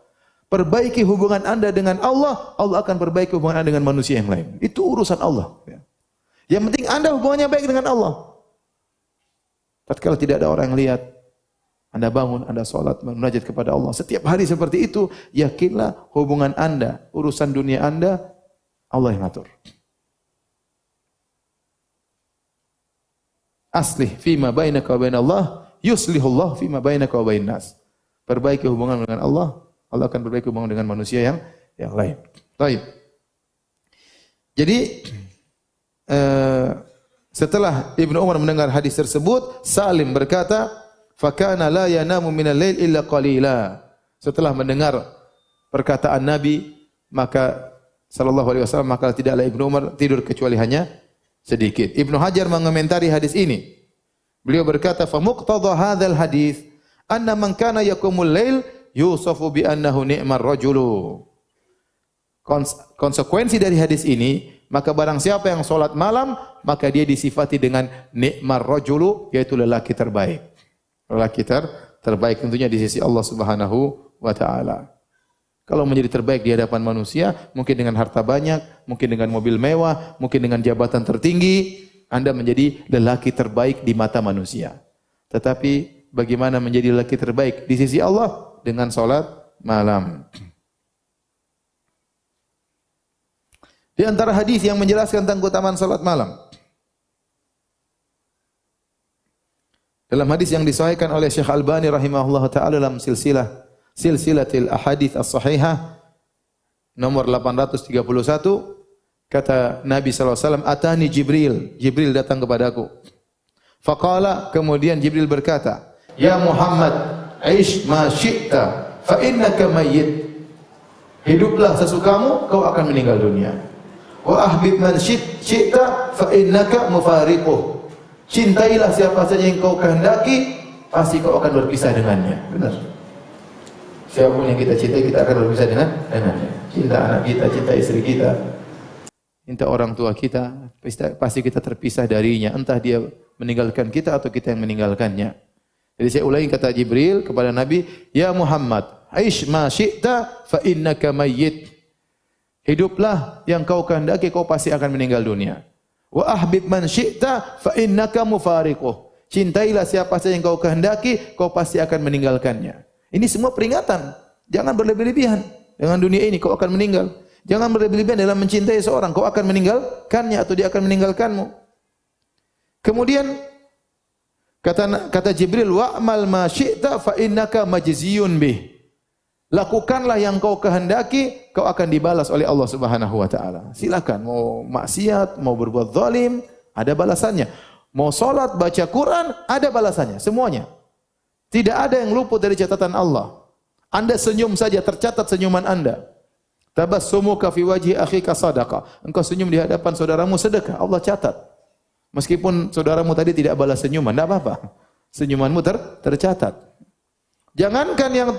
Perbaiki hubungan Anda dengan Allah, Allah akan perbaiki hubungan Anda dengan manusia yang lain. Itu urusan Allah. Yang penting Anda hubungannya baik dengan Allah. Tatkala tidak ada orang yang lihat, Anda bangun, Anda salat, munajat kepada Allah. Setiap hari seperti itu, yakinlah hubungan Anda, urusan dunia Anda, Allah yang atur. Aslih fima bainaka wa bain Allah, yuslihullah fima bainaka wa bain nas. Perbaiki hubungan dengan Allah, Allah akan perbaiki hubungan dengan manusia yang lain. Baik. Jadi setelah Ibnu Umar mendengar hadis tersebut, Salim berkata, "Fakana la yanamu minal lail illa qalila." Setelah mendengar perkataan Nabi, maka sallallahu alaihi wasallam, maka tidaklah Ibnu Umar tidur kecuali hanya sedikit. Ibnu Hajar mengomentari hadis ini. Beliau berkata, "Fa muqtadha hadzal hadis anna man kana yaqumul lail yusafu bi annahu ni'mar rajulu." Konsekuensi dari hadis ini, maka barang siapa yang salat malam, maka dia disifati dengan ni'mar rajulu, yaitu lelaki terbaik. Lelaki terbaik tentunya di sisi Allah Subhanahu wa taala. Kalau menjadi terbaik di hadapan manusia, mungkin dengan harta banyak, mungkin dengan mobil mewah, mungkin dengan jabatan tertinggi, Anda menjadi lelaki terbaik di mata manusia. Tetapi bagaimana menjadi lelaki terbaik di sisi Allah? Dengan salat malam. Di antara hadis yang menjelaskan tentang keutamaan salat malam, dalam hadis yang disahihkan oleh Syekh Albani rahimahullah taala dalam silsilatil ahadits as-sahihah nomor 831, kata Nabi sallallahu alaihi wasallam, "Atani Jibril datang kepadaku." Faqala, kemudian Jibril berkata, "Ya Muhammad, aish ma syi'ta fa innaka mayyit." Hiduplah sesukamu, kau akan meninggal dunia. Wa ahbib man syi'ta fa innaka mufariquh. Cintailah siapa saja yang kau kehendaki, pasti kau akan berpisah dengannya. Benar. Siapapun yang kita cintai, kita akan berpisah dengannya. Cinta anak kita, cinta istri kita, cinta orang tua kita, pasti kita terpisah darinya. Entah dia meninggalkan kita atau kita yang meninggalkannya. Jadi saya ulangi kata Jibril kepada Nabi, Ya Muhammad, aish ma syi'ta fa innaka mayyit. Hiduplah yang kau kehendaki, kau pasti akan meninggal dunia. Wa ahbib man syi'ta fa innaka mufariquh. Cintailah siapa saja yang kau kehendaki, kau pasti akan meninggalkannya. Ini semua peringatan. Jangan berlebih-lebihan dengan dunia ini, kau akan meninggal. Jangan berlebih-lebihan dalam mencintai seorang, kau akan meninggalkannya atau dia akan meninggalkanmu. Kemudian kata Jibril, wa'mal ma syi'ta fa innaka majziyun bih. Lakukanlah yang kau kehendaki, kau akan dibalas oleh Allah Subhanahu wa taala. Silakan mau maksiat, mau berbuat zalim, ada balasannya. Mau salat, baca Quran, ada balasannya, semuanya. Tidak ada yang luput dari catatan Allah. Anda senyum saja tercatat senyuman Anda. Tabassumuka fi wajhi akhika sadaqah. Engkau senyum di hadapan saudaramu sedekah, Allah catat. Meskipun saudaramu tadi tidak balas senyuman, tidak apa-apa. Senyumanmu tercatat. Jangankan yang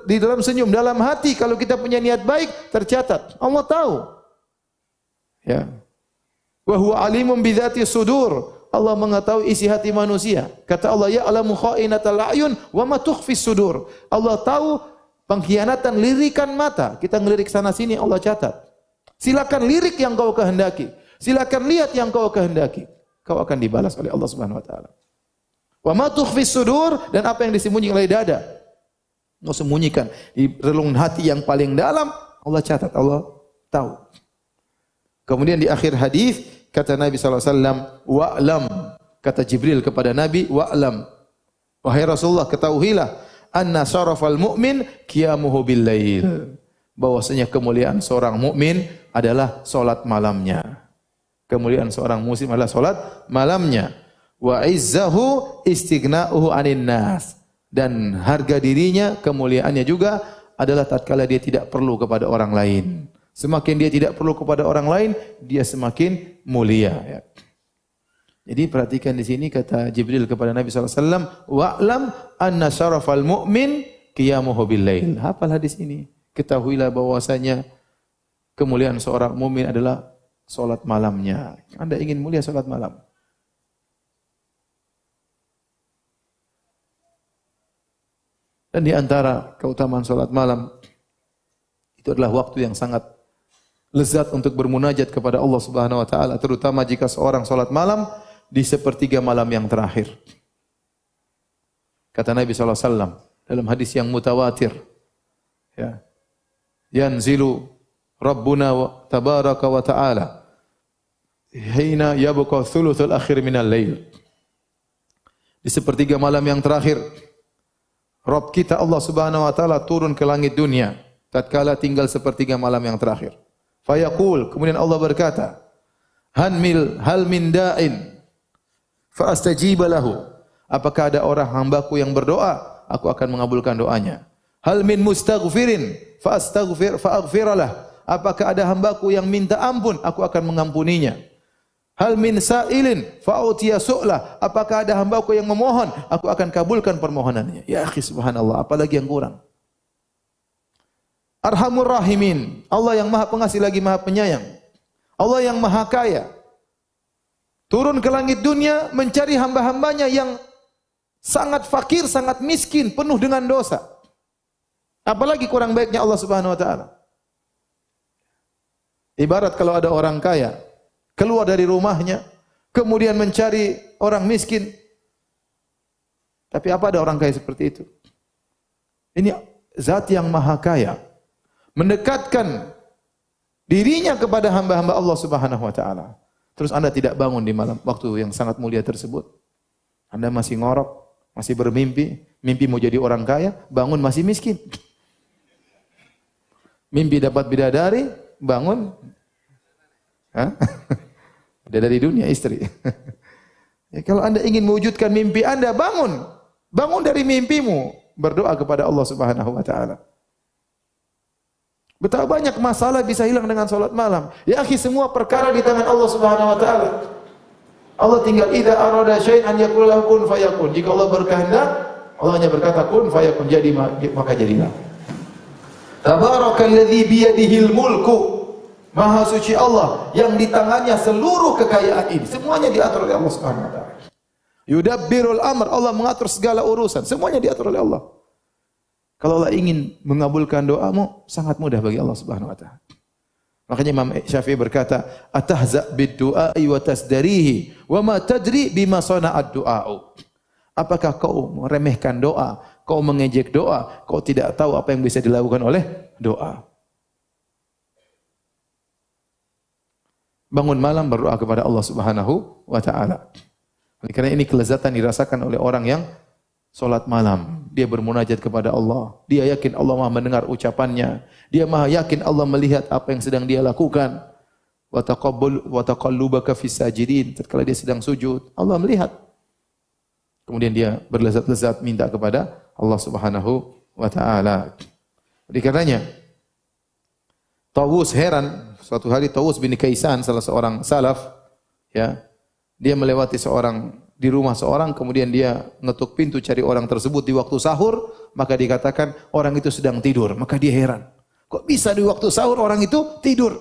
di dalam senyum, dalam hati kalau kita punya niat baik tercatat. Allah tahu. Ya. Wa huwa alimun bi dzati sudur. Allah mengetahui isi hati manusia. Kata Allah, ya'lamu kha'inatal a'yun wa ma tukhfis sudur. Allah tahu pengkhianatan lirikan mata. Kita ngelirik sana sini, Allah catat. Silakan lirik yang kau kehendaki. Silakan lihat yang kau kehendaki. Kau akan dibalas oleh Allah Subhanahu wa taala. Wa ma tukhfis sudur, dan apa yang disembunyikan oleh dada. Kau sembunyikan di relung hati yang paling dalam, Allah catat, Allah tahu. Kemudian di akhir hadis kata Nabi sallallahu alaihi wasallam, wa'lam, kata Jibril kepada Nabi, wa'lam, wahai Rasulullah, ketahuilah, anna syarafal mu'min qiyamuhu bil lail, bahwasanya kemuliaan seorang mukmin adalah salat malamnya. Kemuliaan seorang muslim adalah salat malamnya. Wa izzahu istighna'uhu 'anil nas, dan harga dirinya, kemuliaannya juga adalah tatkala dia tidak perlu kepada orang lain. Semakin dia tidak perlu kepada orang lain, dia semakin mulia. Ya. Jadi perhatikan di sini kata Jibril kepada Nabi SAW, wa'lam anna syarafal mu'min qiyamuhu bil lail. Hafalah di sini. Ketahuilah bahwasanya kemuliaan seorang mukmin adalah salat malamnya. Anda ingin mulia, salat malam. Dan di antara keutamaan salat malam itu adalah waktu yang sangat lezat untuk bermunajat kepada Allah Subhanahu wa taala, terutama jika seorang salat malam di sepertiga malam yang terakhir. Kata Nabi sallallahu alaihi wasallam dalam hadis yang mutawatir, ya. Yanzilu Rabbuna tabaraka wa taala hina yabqa thuluthul akhir minal lail. Di sepertiga malam yang terakhir, Rabb kita Allah Subhanahu wa taala turun ke langit dunia tatkala tinggal sepertiga malam yang terakhir. Fayaqul, kemudian Allah berkata, hal min da'in fa astajiba lahu. Apakah ada orang hambaku yang berdoa, aku akan mengabulkan doanya. Hal min mustaghfirin fa aghfiralah. Apakah ada hambaku yang minta ampun, aku akan mengampuninya. Hal min sa'ilin fa utiya su'lah. Apakah ada hambaku yang memohon, aku akan kabulkan permohonannya. Ya akhi, subhanallah, apalagi yang kurang. Arhamur Rahimin, Allah yang maha pengasih lagi maha penyayang. Allah yang maha kaya. Turun ke langit dunia mencari hamba-hambanya yang sangat fakir, sangat miskin, penuh dengan dosa. Apalagi kurang baiknya Allah Subhanahu wa taala. Ibarat kalau ada orang kaya keluar dari rumahnya, kemudian mencari orang miskin. Tapi apa ada orang kaya seperti itu? Ini zat yang maha kaya, mendekatkan dirinya kepada hamba-hamba Allah Subhanahu wa taala. Terus Anda tidak bangun di malam waktu yang sangat mulia tersebut. Anda masih ngorok, masih bermimpi, mimpi mau jadi orang kaya, bangun masih miskin. Mimpi dapat bidadari, bangun bidadari dunia istri. Ya, kalau Anda ingin mewujudkan mimpi Anda, bangun. Bangun dari mimpimu, berdoa kepada Allah Subhanahu wa taala. Betapa banyak masalah bisa hilang dengan salat malam. Ya akhi, semua perkara di tangan Allah Subhanahu wa taala. Allah tinggal idza arada syai'an yaqul lahu kun fayakun. Jika Allah berkehendak, Allah hanya berkata kun fayakun, jadi maka jadilah. Tabarakalladzi biyadihil mulku. Maha suci Allah yang di tangannya seluruh kekayaan ini. Semuanya diatur oleh Allah Subhanahu wa taala. Yudabbirul amr, Allah mengatur segala urusan. Semuanya diatur oleh Allah. Kalau Allah ingin mengabulkan doamu, sangat mudah bagi Allah Subhanahu wa taala. Makanya Imam Syafi'i berkata, "Atahza bid-du'ai wa tasdarihi, wa ma tadri bima sana'ad du'a'u." Apakah kau meremehkan doa, kau mengejek doa, kau tidak tahu apa yang bisa dilakukan oleh doa. Bangun malam berdoa kepada Allah Subhanahu wa taala. Karena ini kelezatan dirasakan oleh orang yang salat malam. Dia bermunajat kepada Allah. Dia yakin Allah Maha mendengar ucapannya. Dia Maha yakin Allah melihat apa yang sedang dia lakukan. Wa taqallubaka fis sajidin. Tatkala dia sedang sujud, Allah melihat. Kemudian dia berlezat-lezat minta kepada Allah Subhanahu wa taala. Oleh karenanya Tawus heran, suatu hari Tawus bin Kaisan, salah seorang salaf, ya, dia melewati di rumah seorang, kemudian dia ngetuk pintu cari orang tersebut di waktu sahur, maka dikatakan orang itu sedang tidur. Maka dia heran, kok bisa di waktu sahur orang itu tidur?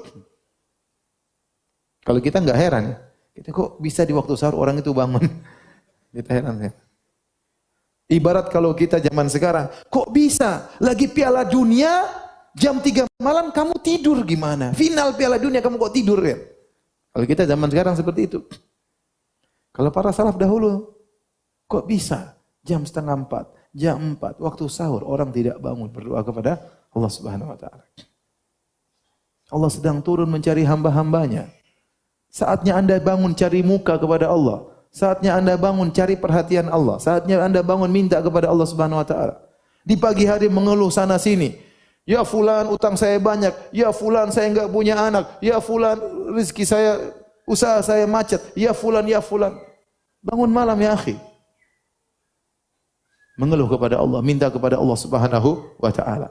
Kalau kita enggak heran, kita kok bisa di waktu sahur orang itu bangun? Kita heran ya. Ibarat kalau kita zaman sekarang, kok bisa lagi Piala Dunia jam 3 malam kamu tidur gimana? Final Piala Dunia kamu kok tidur ya? Kalau kita zaman sekarang seperti itu. Kalau para salaf dahulu, kok bisa jam 3:30, jam 4, waktu sahur orang tidak bangun berdoa kepada Allah Subhanahu wa taala. Allah sedang turun mencari hamba-hambanya. Saatnya Anda bangun cari muka kepada Allah. Saatnya Anda bangun cari perhatian Allah. Saatnya Anda bangun minta kepada Allah Subhanahu wa taala. Di pagi hari mengeluh sana sini. Ya fulan utang saya banyak, ya fulan saya enggak punya anak, ya fulan rezeki saya, usaha saya macet, ya fulan, ya fulan. Bangun malam ya akhi. Mengeluh kepada Allah, minta kepada Allah Subhanahu wa taala.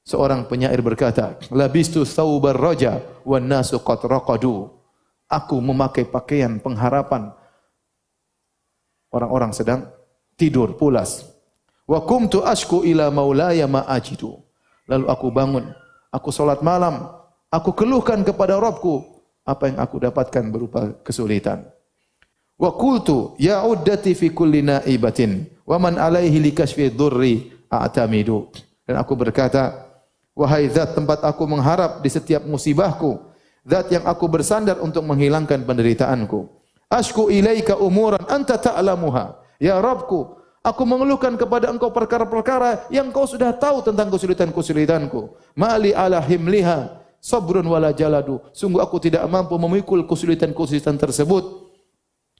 Seorang penyair berkata, "Labistu thawbar raja wan nasu qad raqadu." Aku memakai pakaian pengharapan. Orang-orang sedang tidur pulas. Wa kumtu ashku ila maulaya ma ajidu. Lalu aku bangun, aku salat malam, aku keluhkan kepada Rabbku apa yang aku dapatkan berupa kesulitan. Wa qultu ya uddati fi kulli naibatin wa man alaihi likashfi dhurri a'tamidu. Dan aku berkata, wahai zat tempat aku mengharap di setiap musibahku, zat yang aku bersandar untuk menghilangkan penderitaanku. Ashku ilaika umuran anta ta'lamuha. Ya Rabbku, aku mengeluhkan kepada engkau perkara-perkara yang kau sudah tahu tentang kesulitan-kesulitanku. Mali ala himliha sabrun wala jaladu. Sungguh aku tidak mampu memikul kesulitan-kesulitan tersebut.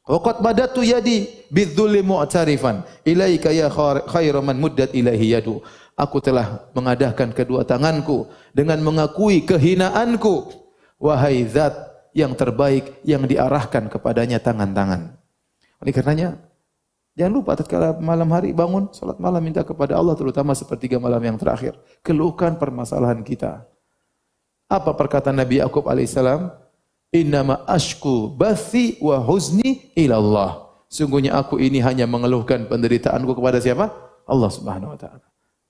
Waqad madatu yadi bidzulli mu'tarifan ilaika ya khairu man muddat ilaihi yadu. Aku telah mengadahkan kedua tanganku dengan mengakui kehinaanku. Wahai zat yang terbaik yang diarahkan kepadanya tangan-tangan. Oleh karenanya jangan lupa tatkala malam hari bangun, salat malam minta kepada Allah terutama sepertiga malam yang terakhir. Keluhkan permasalahan kita. Apa perkataan Nabi Yakub alaihissalam? Innama ashku bathi wa huzni ilallah. Sungguhnya aku ini hanya mengeluhkan penderitaanku kepada siapa? Allah Subhanahu wa taala.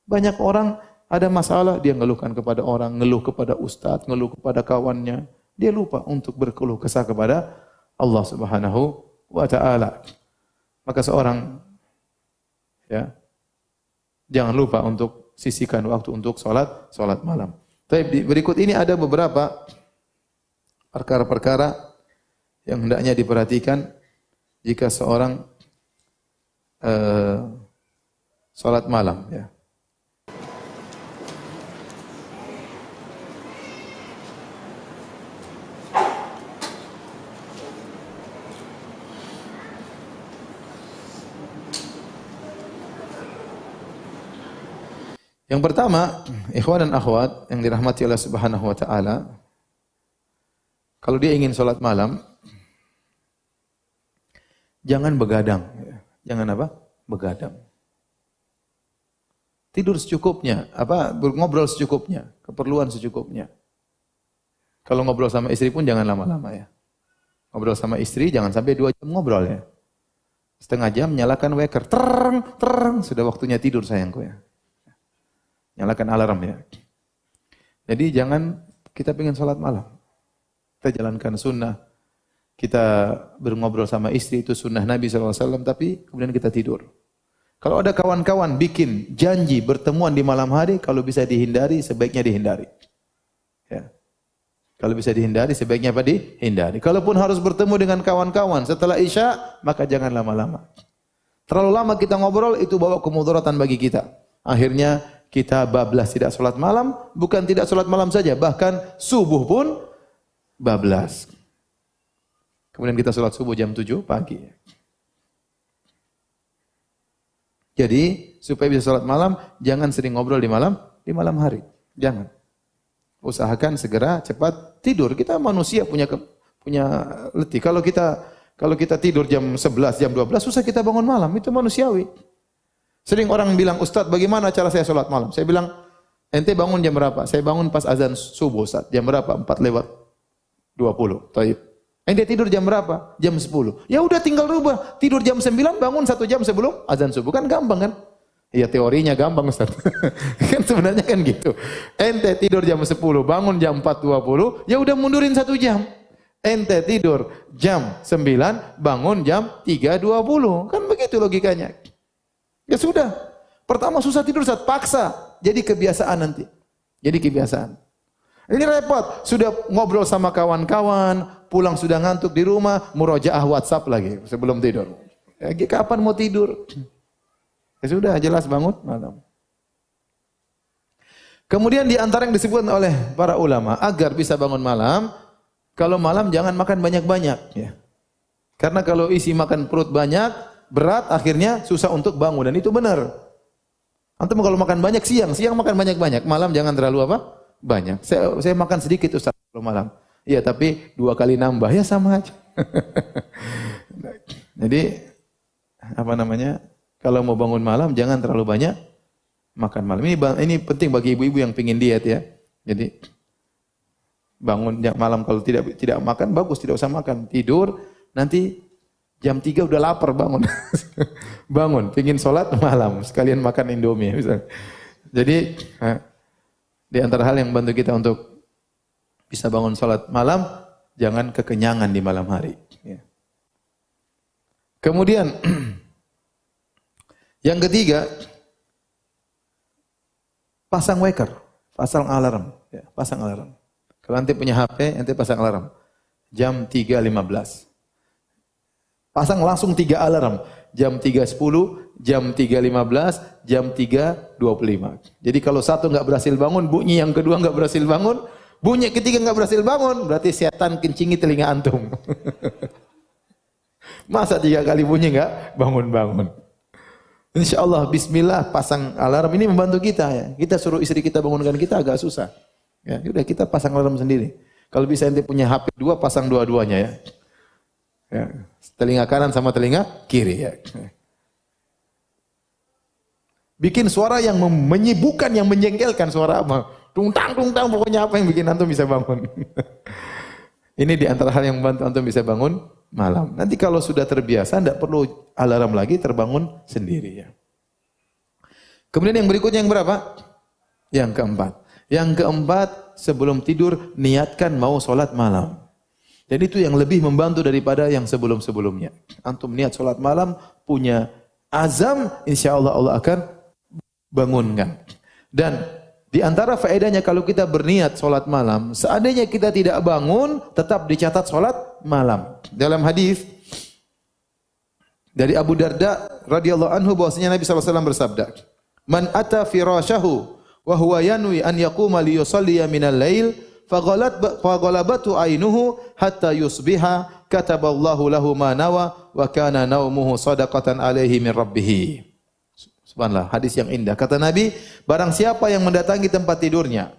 Banyak orang ada masalah, dia ngeluhkan kepada orang, ngeluh kepada ustaz, ngeluh kepada kawannya. Dia lupa untuk berkeluh kesah kepada Allah Subhanahu wa taala. Maka seorang ya jangan lupa untuk sisihkan waktu untuk salat malam. Tapi berikut ini ada beberapa perkara-perkara yang hendaknya diperhatikan jika seorang salat malam ya. Yang pertama, ikhwan dan akhwat yang dirahmati Allah Subhanahu wa taala, kalau dia ingin salat malam, jangan begadang. Jangan apa? Begadang. Tidur secukupnya, ngobrol secukupnya, keperluan secukupnya. Kalau ngobrol sama istri pun jangan lama-lama ya. Ngobrol sama istri jangan sampai 2 jam ngobrol ya. Setengah jam nyalakan weker, tereng, sudah waktunya tidur sayangku ya. Nyalakan alarm ya. Jadi jangan kita pengen sholat malam. Kita jalankan sunnah. Kita ngobrol sama istri itu sunnah Nabi SAW, tapi kemudian kita tidur. Kalau ada kawan-kawan bikin janji bertemuan di malam hari, kalau bisa dihindari, sebaiknya dihindari. Ya. Kalau bisa dihindari, sebaiknya apa? Dihindari. Kalaupun harus bertemu dengan kawan-kawan setelah Isya, maka jangan lama-lama. Terlalu lama kita ngobrol, itu bawa kemudaratan bagi kita. Akhirnya kita bablas tidak sholat malam, bukan tidak sholat malam saja, bahkan subuh pun bablas. Kemudian kita sholat subuh jam 7 pagi. Jadi, supaya bisa sholat malam, jangan sering ngobrol di malam hari. Jangan. Usahakan segera cepat tidur. Kita manusia punya letih. Kalau kita tidur jam 11, jam 12, susah kita bangun malam. Itu manusiawi. Sering orang bilang, Ustaz, bagaimana cara saya sholat malam? Saya bilang, ente bangun jam berapa? Saya bangun pas azan subuh, Ustaz. Jam berapa? 4:20. Taib. Ente tidur jam berapa? Jam 10. Ya udah tinggal rubah. Tidur jam 9, bangun 1 jam sebelum azan subuh. Kan gampang kan? Ya teorinya gampang, Ustaz. Kan sebenarnya kan gitu. Ente tidur jam 10, bangun jam 4:20, ya udah mundurin 1 jam. Ente tidur jam 9, bangun jam 3:20. Kan begitu logikanya. Ya sudah. Pertama susah tidur, saat paksa. Jadi kebiasaan nanti. Jadi kebiasaan. Ini repot. Sudah ngobrol sama kawan-kawan, pulang sudah ngantuk di rumah, murojaah WhatsApp lagi sebelum tidur. Ya, kapan mau tidur? Ya sudah, jelas bangun malam. Kemudian di antara yang disebutkan oleh para ulama agar bisa bangun malam, kalau malam jangan makan banyak-banyak. Ya. Karena kalau isi makan perut banyak, berat, akhirnya susah untuk bangun. Dan itu benar. Antum kalau makan banyak siang makan banyak-banyak. Malam jangan terlalu apa? Banyak. Saya makan sedikit Ustaz kalau malam. Iya, tapi 2 kali nambah. Ya sama aja. Jadi, apa namanya? Kalau mau bangun malam, jangan terlalu banyak makan malam. Ini penting bagi ibu-ibu yang pingin diet ya. Jadi, bangun malam kalau tidak makan, bagus. Tidak usah makan. Tidur, nanti jam 3 udah lapar bangun. Bangun, pingin sholat malam. Sekalian makan Indomie. Misalnya. Jadi, di antara hal yang membantu kita untuk bisa bangun sholat malam, jangan kekenyangan di malam hari. Ya. Kemudian, yang ketiga, pasang waker, pasang alarm. Ya, pasang alarm. Kalau nanti punya HP, nanti pasang alarm. Jam 3.15. Pasang langsung 3 alarm. Jam 3.10, jam 3.15, jam 3.25. Jadi kalau satu nggak berhasil bangun, bunyi yang kedua nggak berhasil bangun, bunyi ketiga nggak berhasil bangun, berarti setan kencingi telinga antum. Masa 3 kali bunyi nggak bangun-bangun? Insya Allah, bismillah, pasang alarm. Ini membantu kita ya. Kita suruh istri kita bangunkan kita agak susah. Ya, udah kita pasang alarm sendiri. Kalau bisa ente punya HP 2, pasang dua-duanya ya. Ya, telinga kanan sama telinga kiri ya. Bikin suara yang menyibukkan, yang menjengkelkan, suara apa? Tungtang, pokoknya apa yang bikin antum bisa bangun. Ini di antara hal yang membantu antum bisa bangun malam. Nanti kalau sudah terbiasa, tidak perlu alarm lagi, terbangun sendiri ya. Kemudian yang berikutnya yang berapa? Yang keempat. Yang keempat, sebelum tidur, niatkan mau sholat malam. Dan itu yang lebih membantu daripada yang sebelum-sebelumnya. Antum niat sholat malam, punya azam, insya Allah Allah akan bangunkan. Dan di antara faedahnya kalau kita berniat sholat malam, seandainya kita tidak bangun, tetap dicatat sholat malam. Dalam hadis dari Abu Darda radhiyallahu anhu bahwasanya Nabi SAW bersabda, "Man ata firasyahu wa huwa yanwi an yaquma li yusalliya minal lail, faghalabatu ainuhu hatta yusbiha, kataballahu lahu ma nawa wa kana naumuhu shadaqatan alaihi min rabbih." Subhanallah, hadis yang indah. Kata Nabi, barang siapa yang mendatangi tempat tidurnya,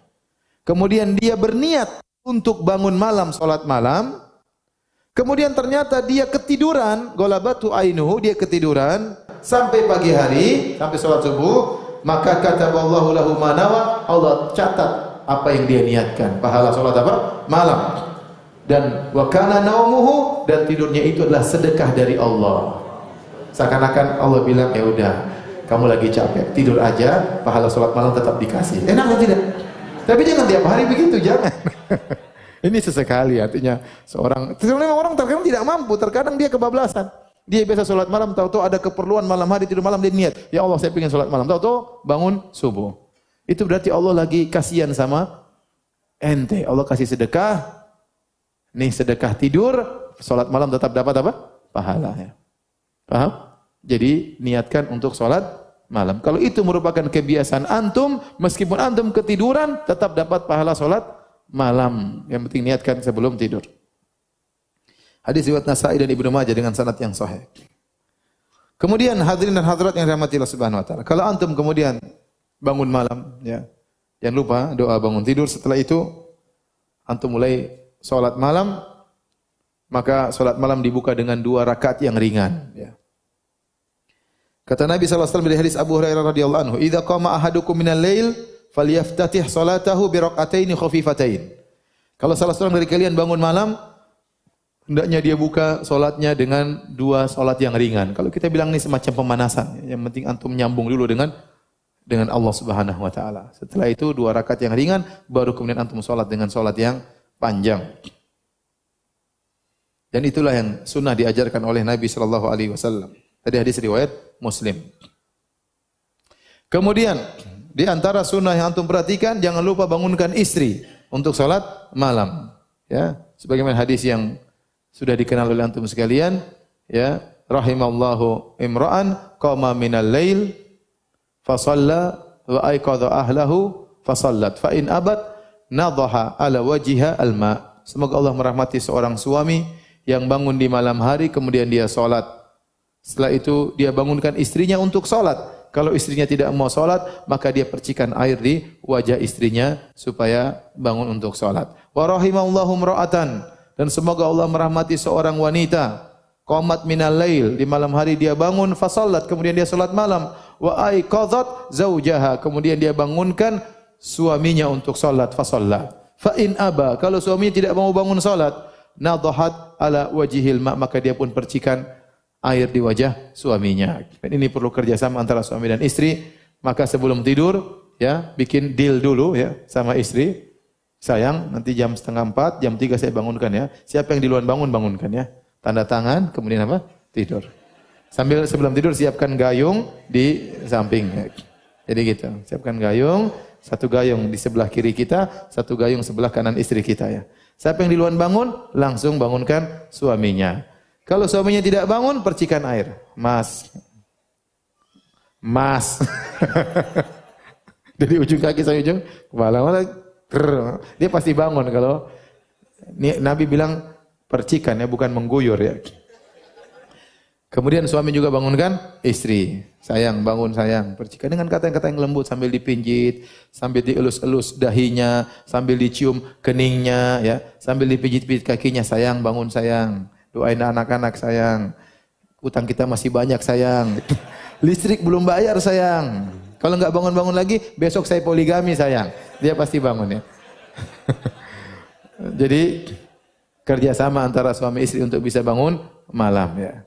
kemudian dia berniat untuk bangun malam, salat malam, kemudian ternyata dia ketiduran, ghalabatu ainuhu, dia ketiduran sampai pagi hari, sampai salat subuh, maka kataballahu lahu ma nawa, Allah catat apa yang dia niatkan, pahala salat apa? Malam. Dan wa kana naumuhu, dan tidurnya itu adalah sedekah dari Allah. Seakan-akan Allah bilang, ya udah, kamu lagi capek, tidur aja, pahala salat malam tetap dikasih. Enak atau tidak? Tapi jangan tiap hari begitu, jangan. Ini sesekali, artinya seorang orang terkadang tidak mampu, terkadang dia kebablasan. Dia biasa sholat malam, tahu-tahu ada keperluan malam hari, tidur malam, dia niat, ya Allah saya ingin sholat malam, tahu-tahu bangun subuh. Itu berarti Allah lagi kasihan sama ente. Allah kasih sedekah, nih sedekah tidur, sholat malam tetap dapat apa? Pahala. Ya. Paham? Jadi niatkan untuk sholat malam. Kalau itu merupakan kebiasaan antum, meskipun antum ketiduran, tetap dapat pahala sholat malam. Yang penting niatkan sebelum tidur. Hadis riwayat Nasa'i dan Ibnu Majah dengan sanad yang sahih. Kemudian hadirin dan hadirat yang dirahmati Allah Subhanahu wa taala. Kalau antum kemudian bangun malam, ya. Jangan lupa doa bangun tidur. Setelah itu antum mulai salat malam, maka salat malam dibuka dengan 2 rakaat yang ringan, ya. Kata Nabi sallallahu alaihi wasallam dari hadis Abu Hurairah radhiyallahu anhu, "Idza qama ahadukum minal lail falyaftatih salatahu bi rak'ataini khafifatain." Kalau salah seorang dari kalian bangun malam, hendaknya dia buka solatnya dengan 2 solat yang ringan. Kalau kita bilang ini semacam pemanasan, yang penting antum nyambung dulu dengan Allah Subhanahu wa taala. Setelah itu 2 rakaat yang ringan, baru kemudian antum solat dengan solat yang panjang. Dan itulah yang sunnah diajarkan oleh Nabi sallallahu alaihi wasallam. Tadi hadis riwayat Muslim. Kemudian di antara sunnah yang antum perhatikan, jangan lupa bangunkan istri untuk salat malam. Ya, sebagaimana hadis yang sudah dikenal oleh antum sekalian, ya, rahimallahu imra'an qama minal lail fa shalla wa ayqadha ahlahu fa shallat fa in abat nadhaha ala wajhiha alma. Semoga Allah merahmati seorang suami yang bangun di malam hari kemudian dia salat. Setelah itu dia bangunkan istrinya untuk salat. Kalau istrinya tidak mau salat, maka dia percikan air di wajah istrinya supaya bangun untuk salat. Wa rahimallahu imra'atan, dan semoga Allah merahmati seorang wanita qamat minal lail, di malam hari dia bangun fa shallat, kemudian dia salat malam, wa aiqadhat zaujaha, kemudian dia bangunkan suaminya untuk salat fa shalla. Fa in aba, kalau suaminya tidak mau bangun salat, nadhahat ala wajhil ma, maka dia pun percikan air di wajah suaminya. Dan ini perlu kerjasama antara suami dan istri. Maka sebelum tidur, ya, bikin deal dulu, ya, sama istri. Sayang, nanti jam 3:30, jam 3 saya bangunkan, ya. Siapa yang duluan bangun, bangunkan, ya. Tanda tangan, kemudian apa? Tidur. Sambil sebelum tidur siapkan gayung di samping. Ya. Jadi gitu. Siapkan gayung, 1 gayung di sebelah kiri kita, 1 gayung sebelah kanan istri kita, ya. Siapa yang duluan bangun, langsung bangunkan suaminya. Kalau suaminya tidak bangun, percikan air. Mas. Dari ujung kaki sampai ujung kepala. Dia pasti bangun kalau Nabi bilang percikan, ya, bukan mengguyur, ya. Kemudian suami juga bangunkan istri. Sayang, bangun sayang. Percikan dengan kata-kata yang lembut sambil dipinjit, sambil dielus-elus dahinya, sambil dicium keningnya, ya, sambil dipijit-pijit kakinya. Sayang, bangun sayang. Doain anak-anak sayang. Utang kita masih banyak sayang. Listrik belum bayar sayang. Kalau enggak bangun-bangun lagi, besok saya poligami sayang. Dia pasti bangun, ya. Jadi kerjasama antara suami istri untuk bisa bangun malam, ya.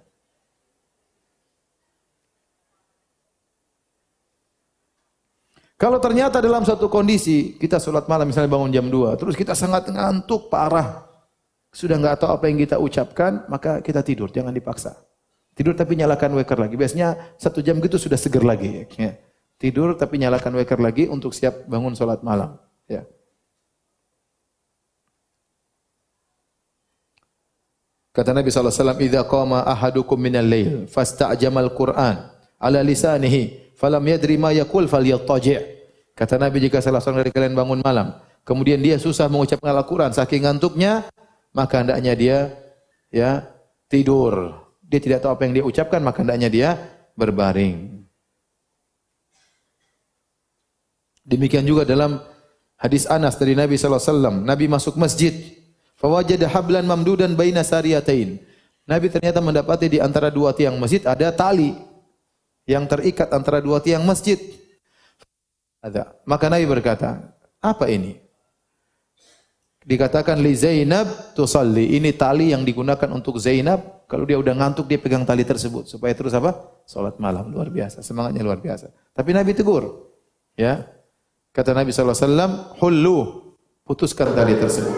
Kalau ternyata dalam satu kondisi kita sholat malam, misalnya bangun jam 2, terus kita sangat ngantuk parah, sudah enggak tahu apa yang kita ucapkan, maka kita tidur, jangan dipaksa. Tidur tapi nyalakan waker lagi. Biasanya 1 jam gitu sudah seger lagi, ya. Tidur tapi nyalakan waker lagi untuk siap bangun sholat malam, ya. Kata Nabi SAW, "Idza qama ahadukum minal lail fasta'jamal Qur'an ala lisanihi falam yadri ma yaqul falyattaji'." Kata Nabi, jika salah seorang dari kalian bangun malam, kemudian dia susah mengucapkan Al-Qur'an saking ngantuknya, maka hendaknya dia, ya, tidur. Dia tidak tahu apa yang dia ucapkan, maka hendaknya dia berbaring. Demikian juga dalam hadis Anas dari Nabi SAW, Nabi masuk masjid, fawajada hablan mamdudan baina sariyatain. Nabi ternyata mendapati di antara 2 tiang masjid ada tali yang terikat antara 2 tiang masjid. Ada. Maka Nabi berkata, apa ini? Dikatakan li Zainab tusalli. Ini tali yang digunakan untuk Zainab. Kalau dia udah ngantuk, dia pegang tali tersebut supaya terus apa? Salat malam. Luar biasa, semangatnya luar biasa. Tapi Nabi tegur, ya. Kata Nabi sallallahu alaihi wasallam, "Hullu," putuskan tali tersebut.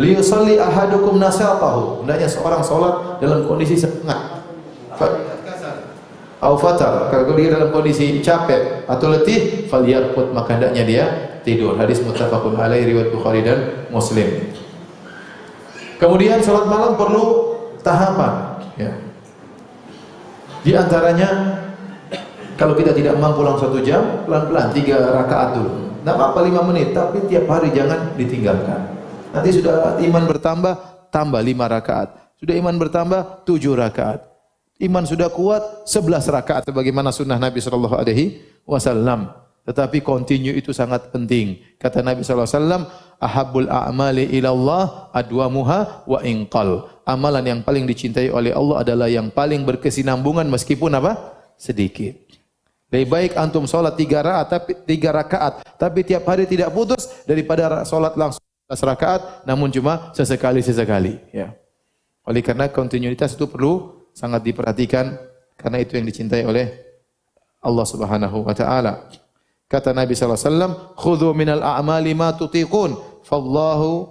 "Liyusalli ahadukum nasatahu." Hendaknya seorang salat dalam kondisi semangat. Au fatar, kalau dia dalam kondisi capek atau letih, falyarqud, maka hendaknya dia tidur. Hadis muttafaqun alaihi riwayat Bukhari dan Muslim. Kemudian salat malam perlu tahapan, ya. Di antaranya kalau kita tidak mampu langsung 1 jam, pelan-pelan 3 rakaat dulu. Tidak apa-apa 5 menit, tapi tiap hari jangan ditinggalkan. Nanti sudah iman bertambah, tambah 5 rakaat. Sudah iman bertambah, 7 rakaat. Iman sudah kuat, 11 rakaat sebagaimana sunnah Nabi sallallahu alaihi wasallam. Tetapi continue itu sangat penting. Kata Nabi sallallahu alaihi wasallam, "Ahabbul a'mali ilallah adwamuha wa inqal." Amalan yang paling dicintai oleh Allah adalah yang paling berkesinambungan meskipun apa? Sedikit. Lebih baik antum salat 3 rakaat tapi tiap hari tidak putus daripada salat langsung 11 rakaat namun cuma sesekali, ya. Oleh karena kontinuitas itu perlu sangat diperhatikan karena itu yang dicintai oleh Allah Subhanahu wa taala. Kata Nabi sallallahu alaihi wasallam, "Khudhu minal a'mali ma tutiqun, fawallahi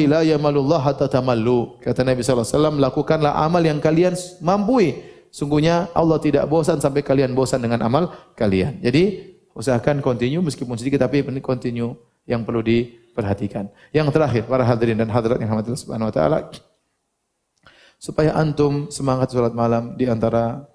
la yamalullah hatta tamallu." Kata Nabi sallallahu alaihi wasallam, lakukanlah amal yang kalian mampu. Sungguhnya Allah tidak bosan sampai kalian bosan dengan amal kalian. Jadi usahakan continue meskipun sedikit tapi continue yang perlu diperhatikan. Yang terakhir, para hadirin dan hadirat yang rahmatillah subhanahu wa taala, supaya antum semangat salat malam, di antara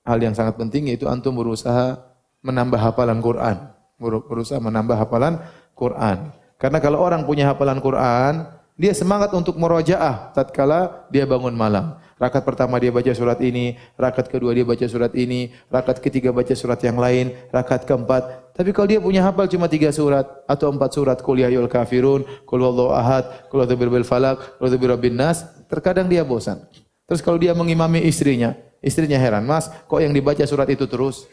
hal yang sangat penting yaitu antum berusaha menambah hafalan Quran. Berusaha menambah hafalan Quran. Karena kalau orang punya hafalan Quran, dia semangat untuk murojaah tatkala dia bangun malam. Rakaat pertama dia baca surat ini, rakaat kedua dia baca surat ini, rakaat ketiga baca surat yang lain, rakaat keempat. Tapi kalau dia punya hafal cuma 3 surat atau 4 surat, Qul ya ayyuhal kafirun, Qul huwallahu ahad, Qul a'udzu birabbil falaq, Qul a'udzu birabbin nas, terkadang dia bosan. Terus kalau dia mengimami istrinya heran, "Mas, kok yang dibaca surat itu terus?"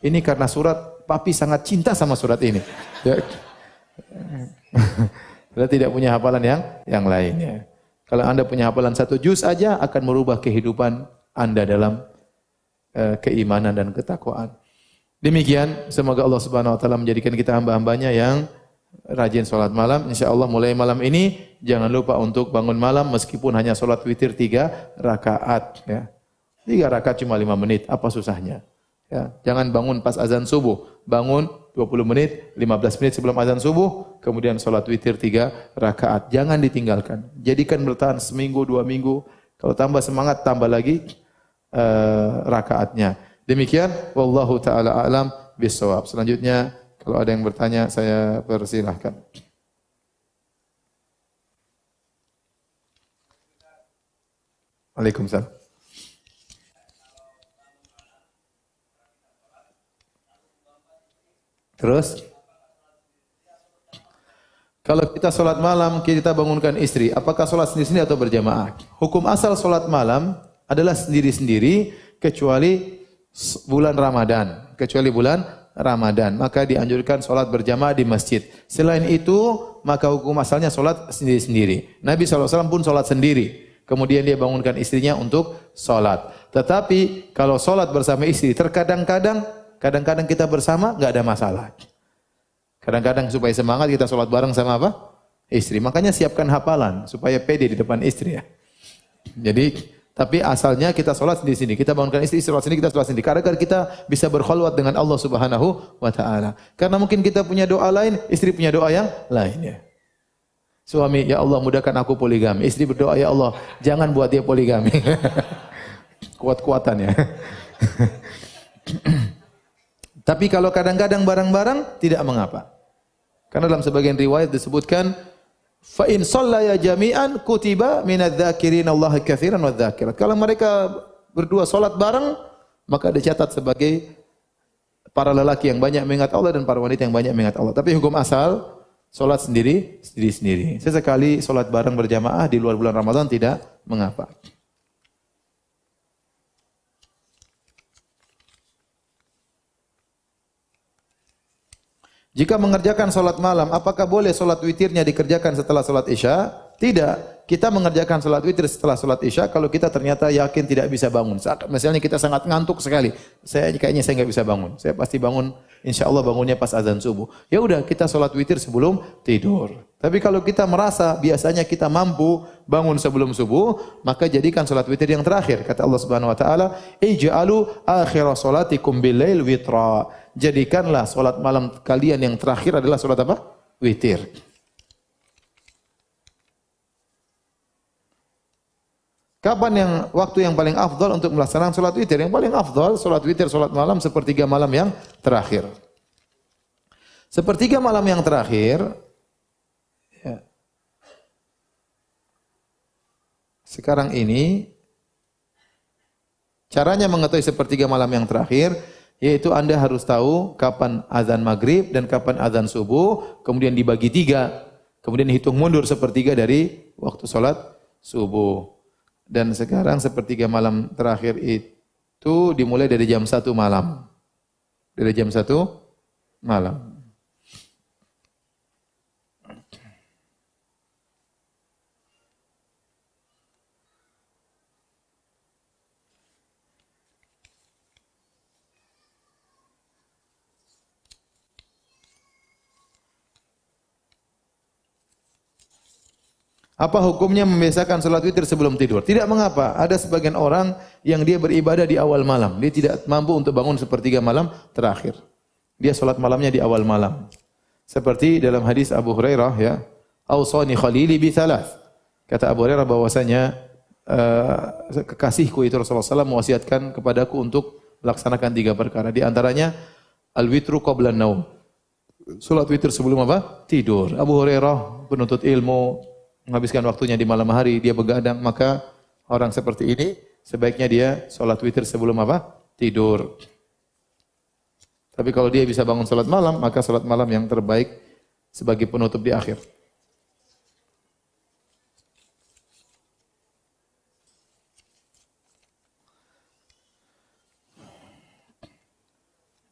Ini karena surat papi sangat cinta sama surat ini. Ya. Dia tidak punya hafalan yang lainnya. Kalau Anda punya hafalan 1 juz aja akan merubah kehidupan Anda dalam keimanan dan ketakwaan. Demikian, semoga Allah Subhanahu wa taala menjadikan kita hamba-hambanya yang rajin salat malam. Insyaallah mulai malam ini jangan lupa untuk bangun malam meskipun hanya salat witir 3 rakaat, ya. 3 rakaat cuma 5 menit, apa susahnya? Ya, jangan bangun pas azan subuh, bangun 20 menit, 15 menit sebelum azan subuh, kemudian salat witir 3 rakaat. Jangan ditinggalkan. Jadikan bertahan seminggu, 2 minggu. Kalau tambah semangat, tambah lagi rakaatnya. Demikian, wallahu taala a'lam bissawab. Selanjutnya, kalau ada yang bertanya, saya persilahkan. Waalaikumsalam. Terus, kalau kita sholat malam, kita bangunkan istri, apakah sholat sendiri-sendiri atau berjamaah? Hukum asal sholat malam adalah sendiri-sendiri kecuali bulan Ramadan. Maka dianjurkan sholat berjamaah di masjid. Selain itu, maka hukum asalnya sholat sendiri-sendiri. Nabi SAW pun sholat sendiri. Kemudian dia bangunkan istrinya untuk sholat. Tetapi kalau sholat bersama istri, kadang-kadang kita bersama, enggak ada masalah. Kadang-kadang supaya semangat kita sholat bareng sama apa? Istri. Makanya siapkan hafalan supaya pede di depan istri, ya. Jadi, tapi asalnya kita sholat di sini. Kita bangunkan istri sholat sini, kita sholat sini. Karena kita bisa berkhulwat dengan Allah Subhanahu wa taala. Karena mungkin kita punya doa lain, istri punya doa yang lain, ya. Suami, ya Allah mudahkan aku poligami. Istri berdoa, ya Allah jangan buat dia poligami. Kuat-kuatan, ya. Tapi kalau kadang-kadang bareng-bareng tidak mengapa. Karena dalam sebagian riwayat disebutkan fa in shallaya jami'an kutiba minadz-dzakirin Allah katsiran wadz-dzakirat. Kalau mereka berdua salat bareng, maka dicatat sebagai para lelaki yang banyak mengingat Allah dan para wanita yang banyak mengingat Allah. Tapi hukum asal salat sendiri-sendiri. Sesekali salat bareng berjamaah di luar bulan Ramadan tidak mengapa. Jika mengerjakan salat malam, apakah boleh salat witirnya dikerjakan setelah salat Isya? Tidak. kita mengerjakan salat witir setelah salat Isya kalau kita ternyata yakin tidak bisa bangun. Misalnya kita sangat ngantuk sekali. Kayaknya saya enggak bisa bangun. Saya pasti bangun, insyaallah bangunnya pas azan subuh. Ya udah, kita salat witir sebelum tidur. Tapi kalau kita merasa biasanya kita mampu bangun sebelum subuh, maka jadikan salat witir yang terakhir. Kata Allah Subhanahu wa taala, "Ij'alu akhir salatikum bil-lail witra." Jadikanlah salat malam kalian yang terakhir adalah salat apa? Witir. Kapan waktu yang paling afdal untuk melaksanakan salat witir? Yang paling afdal salat witir salat malam sepertiga malam yang terakhir. Sepertiga malam yang terakhir, ya. Sekarang ini caranya mengetahui sepertiga malam yang terakhir, yaitu Anda harus tahu kapan azan maghrib dan kapan azan subuh, kemudian dibagi 3, kemudian hitung mundur sepertiga dari waktu salat subuh. Dan sekarang sepertiga malam terakhir itu dimulai dari jam 1 malam. Dari jam 1 malam. Apa hukumnya membiasakan salat witir sebelum tidur? Tidak mengapa. Ada sebagian orang yang dia beribadah di awal malam. Dia tidak mampu untuk bangun sepertiga malam terakhir. Dia salat malamnya di awal malam. Seperti dalam hadis Abu Hurairah, ya, "Ausani khalili bi thalath." Kata Abu Hurairah bahwasanya kekasihku itu Rasulullah SAW mewasiatkan kepadaku untuk melaksanakan 3 perkara. Di antaranya al-witru qabla an-naum. Salat witir sebelum apa? Tidur. Abu Hurairah penuntut ilmu, menghabiskan waktunya di malam hari, dia begadang, maka orang seperti ini sebaiknya dia salat witir sebelum apa? Tidur. Tapi kalau dia bisa bangun salat malam, maka salat malam yang terbaik sebagai penutup di akhir.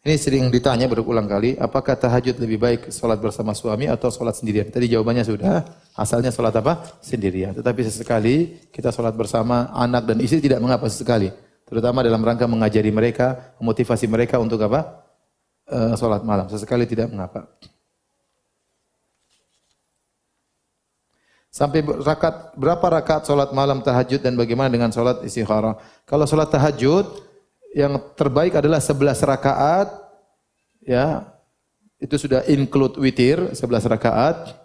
Ini sering ditanya berulang kali, apakah tahajud lebih baik salat bersama suami atau salat sendirian? Tadi jawabannya sudah, asalnya salat apa? Sendirian. Tetapi sesekali kita salat bersama anak dan istri tidak mengapa sesekali. Terutama dalam rangka mengajari mereka, memotivasi mereka untuk apa? Salat malam. Sesekali tidak mengapa. Sampai berapa rakaat salat malam tahajud dan bagaimana dengan salat istikharah? Kalau salat tahajud yang terbaik adalah 11 rakaat, ya, itu sudah include witir, 11 rakaat,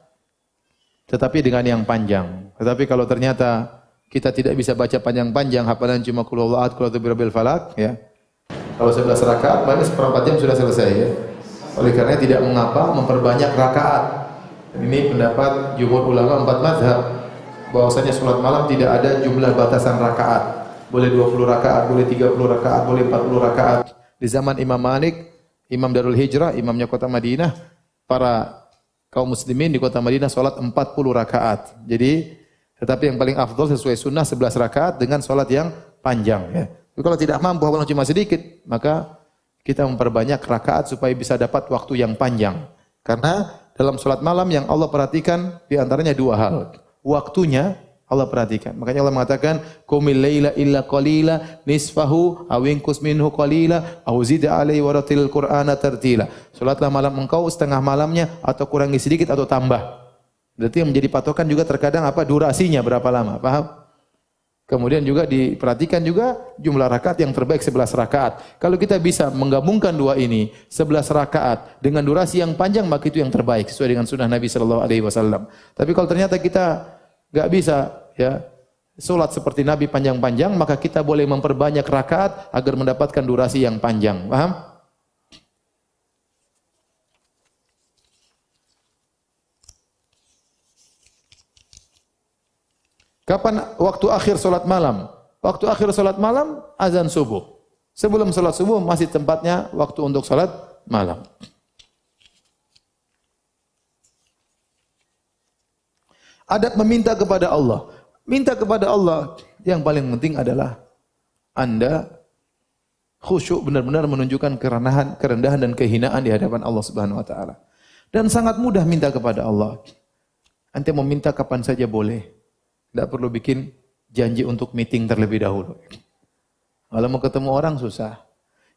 tetapi dengan yang panjang. Tetapi kalau ternyata kita tidak bisa baca panjang-panjang, hafalan cuma qul huwallahu ahad, qul a'udzu birabbil falaq, ya. Kalau 11 rakaat, berarti seperempat jam sudah selesai, ya. Oleh karena tidak mengapa memperbanyak rakaat. Dan ini pendapat jumhur ulama 4 mazhab, bahwasanya salat malam tidak ada jumlah batasan rakaat. Boleh 20 rakaat, boleh 30 rakaat, boleh 40 rakaat. Di zaman Imam Malik, Imam Darul Hijrah, imamnya kota Madinah, para kaum muslimin di kota Madinah salat 40 rakaat. Jadi, tetapi yang paling afdal sesuai sunnah 11 rakaat dengan salat yang panjang, ya. Tapi kalau tidak mampu, walaupun cuma sedikit, maka kita memperbanyak rakaat supaya bisa dapat waktu yang panjang. Karena dalam salat malam yang Allah perhatikan di antaranya 2 hal. Waktunya Allah perhatikan. Makanya Allah mengatakan, "Qumil laila illa qalila nisfahu aw inqus minhu qalila aw zid 'alaihi wa ratilil Qur'ana tartila." Salatlah malam engkau setengah malamnya atau kurangi sedikit atau tambah. Berarti yang menjadi patokan juga terkadang apa? Durasinya berapa lama, paham? Kemudian juga diperhatikan juga jumlah rakaat yang terbaik 11 rakaat. Kalau kita bisa menggabungkan 2 ini, 11 rakaat dengan durasi yang panjang, maka itu yang terbaik sesuai dengan sunnah Nabi sallallahu alaihi wasallam. Tapi kalau ternyata kita enggak bisa, ya, salat seperti Nabi panjang-panjang, maka kita boleh memperbanyak rakaat agar mendapatkan durasi yang panjang. Paham? Kapan waktu akhir salat malam? Waktu akhir salat malam azan subuh. Sebelum salat subuh masih tempatnya waktu untuk salat malam. Adab meminta kepada Allah. Minta kepada Allah yang paling penting adalah Anda khusyuk, benar-benar menunjukkan kerendahan dan kehinaan di hadapan Allah Subhanahu wa taala. Dan sangat mudah minta kepada Allah. Anda mau minta kapan saja boleh. Tidak perlu bikin janji untuk meeting terlebih dahulu. Kalau mau ketemu orang susah.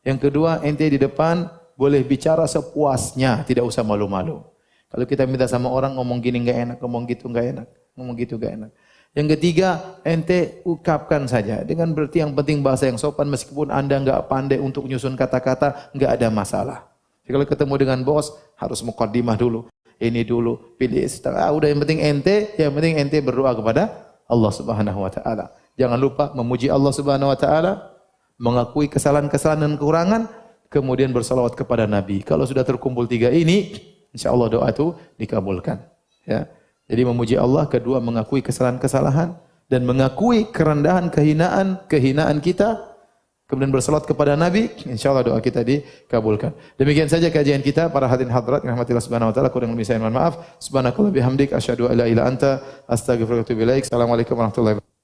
Yang kedua, ente di depan boleh bicara sepuasnya, tidak usah malu-malu. Kalau kita minta sama orang ngomong gini enggak enak, ngomong gitu enggak enak, ngomong gitu enggak enak. Yang ketiga, ente ukapkan saja. Dengan berarti yang penting bahasa yang sopan, meskipun Anda enggak pandai untuk nyusun kata-kata, enggak ada masalah. Jadi kalau ketemu dengan bos, harus mukaddimah dulu. Ini dulu, pilih setelah. Udah yang penting ente berdoa kepada Allah Subhanahu wa taala. Jangan lupa memuji Allah Subhanahu wa taala, mengakui kesalahan-kesalahan dan kekurangan, kemudian bersalawat kepada Nabi. Kalau sudah terkumpul 3 ini, insyaallah doa itu dikabulkan. Ya. Jadi memuji Allah, kedua mengakui kesalahan-kesalahan dan mengakui kerendahan, kehinaan kita, kemudian bersalawat kepada Nabi, insyaallah doa kita dikabulkan. Demikian saja kajian kita para hadirin hadirat rahmatillah subhanahu wa taala, kurang lebih saya mohon maaf. Subhanakallah bihamdik asyhadu an la ilaha illa anta astaghfiruka wa atubu ilaik. Assalamualaikum warahmatullahi wabarakatuh.